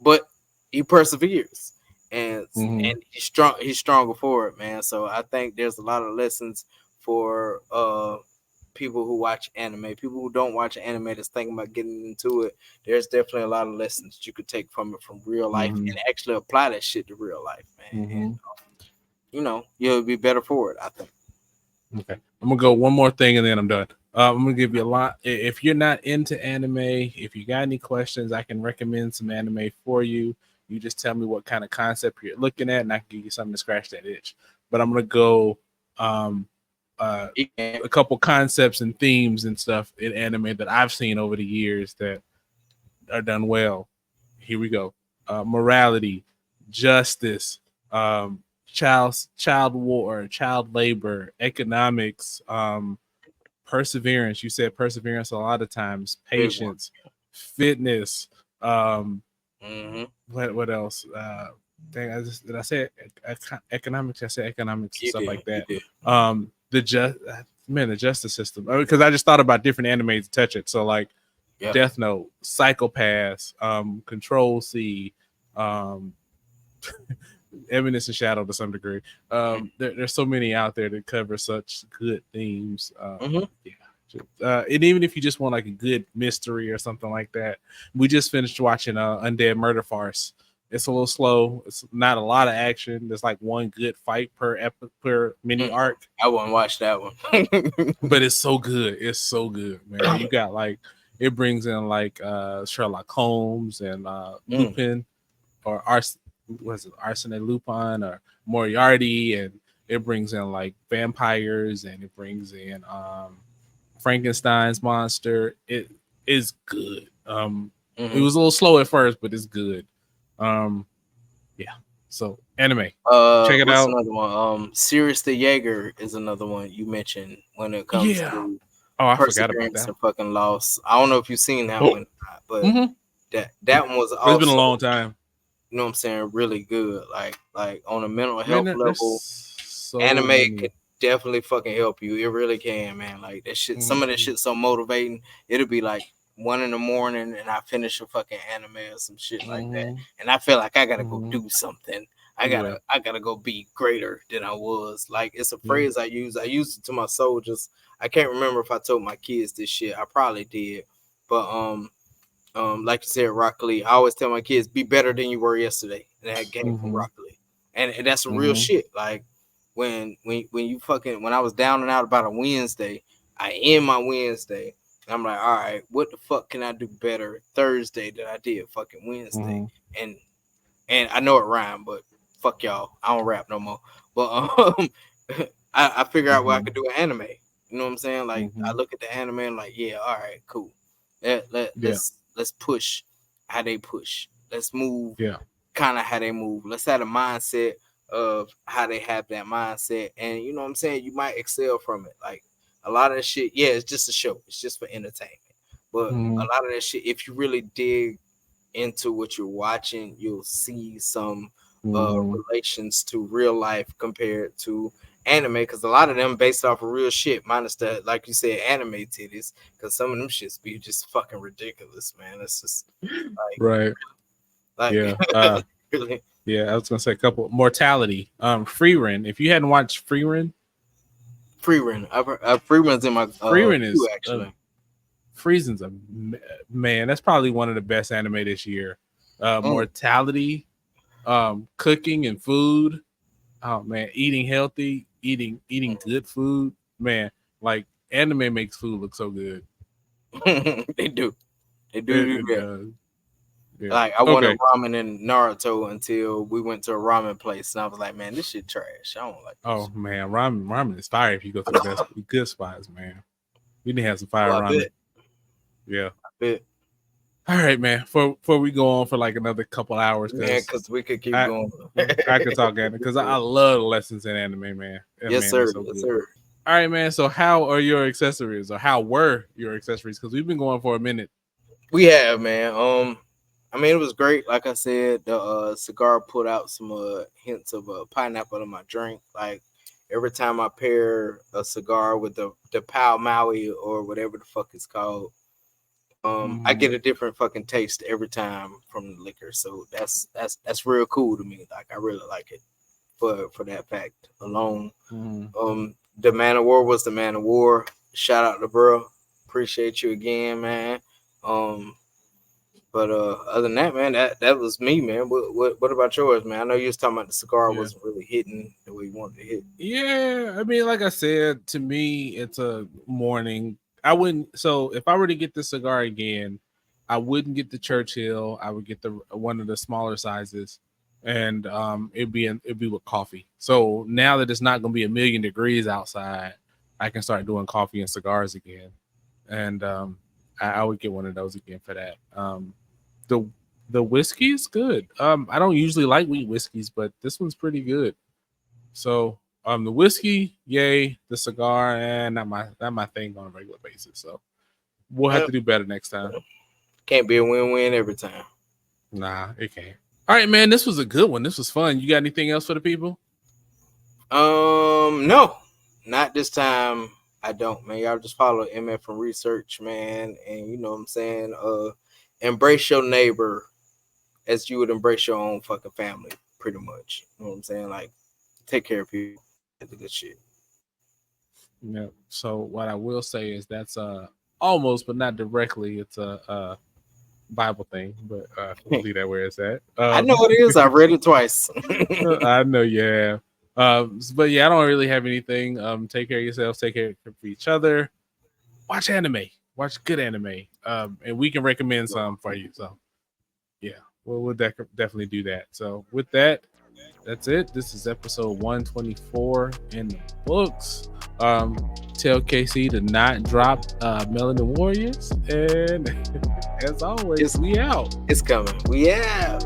But he perseveres, and he's strong. He's stronger for it, man. So I think there's a lot of lessons for people who watch anime, people who don't watch anime that's thinking about getting into it. There's definitely a lot of lessons you could take from it, from real life, and actually apply that shit to real life, man. And you know, you'll be better for it, I think. Okay, I'm gonna go one more thing and then I'm done. I'm gonna give you a lot. If you're not into anime, if you got any questions, I can recommend some anime for you. You just tell me what kind of concept you're looking at, and I can give you something to scratch that itch. But I'm gonna go um, a couple concepts and themes and stuff in anime that I've seen over the years that are done well. Here we go. Morality, justice, child war, child labor, economics, perseverance. You said perseverance a lot of times. Patience, fitness. What else? Dang, did I say economics? I said economics and stuff like that. The justice system. Because I just thought about different animes to touch it. So like Death Note, Psychopaths, Control C, Eminence and Shadow to some degree. There's so many out there that cover such good themes. Yeah. And even if you just want like a good mystery or something like that, we just finished watching Undead Murder Farce. It's a little slow. It's not a lot of action. There's like one good fight per mini arc. I wouldn't watch that one. But it's so good. It's so good, man. You got like it brings in like Sherlock Holmes and Lupin or Arsene Lupin or Moriarty, and it brings in like vampires, and it brings in Frankenstein's monster. It is good. It was a little slow at first, but it's good. Yeah. So anime. Check it out. Another one. Sirius the Jaeger is another one you mentioned when it comes to I forgot about that. And fucking Lost. I don't know if you've seen that one, but that one was also, it's been a long time. You know what I'm saying? Really good. Like on a mental health level, anime could definitely fucking help you. It really can, man. Like that shit. Some of that shit's so motivating. It'll be like 1 a.m. and I finish a fucking anime or some shit like that, and I feel like I gotta go do something. I gotta go be greater than I was. Like it's a phrase I use. I used it to my soldiers. I can't remember if I told my kids this shit. I probably did, but like you said, Rock Lee. I always tell my kids, be better than you were yesterday. And that came from Rock Lee, and that's some real shit. Like when I was down and out about a Wednesday, I end my Wednesday. I'm like, all right, what the fuck can I do better Thursday than I did fucking Wednesday? And I know it rhymed, but fuck y'all, I don't rap no more. But I figure out what I could do with anime. You know what I'm saying? Like I look at the anime and like, yeah, all right, cool. Let's push how they push. Let's move kind of how they move. Let's have a mindset of how they have that mindset. And you know what I'm saying? You might excel from it. Like a lot of that shit, it's just a show. It's just for entertainment. But a lot of that shit, if you really dig into what you're watching, you'll see some relations to real life compared to anime, because a lot of them based off of real shit, minus the, like you said, anime titties, because some of them shits be just fucking ridiculous, man. It's just like right. Like really. Yeah, I was gonna say a couple. Mortality, Frieren. If you hadn't watched Frieren, Frieren's in my Frieren is actually. Frieren's a man. That's probably one of the best anime this year. Mortality, cooking and food. Oh man, eating healthy, eating good food. Man, like anime makes food look so good. They do that. Yeah. Like I wanted ramen in Naruto until we went to a ramen place, and I was like, man, this shit trash. I don't like this. Oh man, ramen is fire if you go to the best good spots, man. We didn't have some fire ramen. Yeah. I bet. All right, man. Before we go on for like another couple hours, because we could keep going. I could talk anime because I love lessons in anime, man. Yes, sir. So yes, sir. All right, man. So how are your accessories, or how were your accessories? Because we've been going for a minute. We have, man. I mean, it was great. Like I said, the cigar put out some hints of pineapple in my drink. Like every time I pair a cigar with the Pau Maui or whatever the fuck it's called, I get a different fucking taste every time from the liquor. So that's real cool to me. Like I really like it for that fact alone. The Man of War was the Man of War. Shout out to bro. Appreciate you again, man. But other than that, man, that was me, man. What about yours, man? I know you was talking about the cigar wasn't really hitting the way you wanted to hit. Yeah, I mean, like I said, to me, it's a morning I wouldn't. So if I were to get the cigar again, I wouldn't get the Churchill. I would get the one of the smaller sizes, and it'd be with coffee. So now that it's not going to be 1,000,000 degrees outside, I can start doing coffee and cigars again, and I would get one of those again for that. The whiskey is good. I don't usually like wheat whiskeys, but this one's pretty good. So the whiskey, yay. The cigar, and not my thing on a regular basis. So we'll have to do better next time. Can't be a win-win every time. Nah, it can't. All right, man. This was a good one. This was fun. You got anything else for the people? No, not this time. I don't, man. Y'all just follow MF from Research, man, and you know what I'm saying. Embrace your neighbor as you would embrace your own fucking family, pretty much. You know what I'm saying? Like, take care of people. That's the good shit. Yeah. So what I will say is that's almost, but not directly. It's a Bible thing, but we'll leave that where it's at. I know it is. I read it twice. I know, yeah. But yeah, I don't really have anything. Take care of yourselves. Take care of each other. Watch anime. Watch good anime. And we can recommend some for you. So yeah, we'll definitely do that. So with that, that's it. This is episode 124 in the books. Tell KC to not drop Melanin Warriors. And as always, we out. It's coming. We out.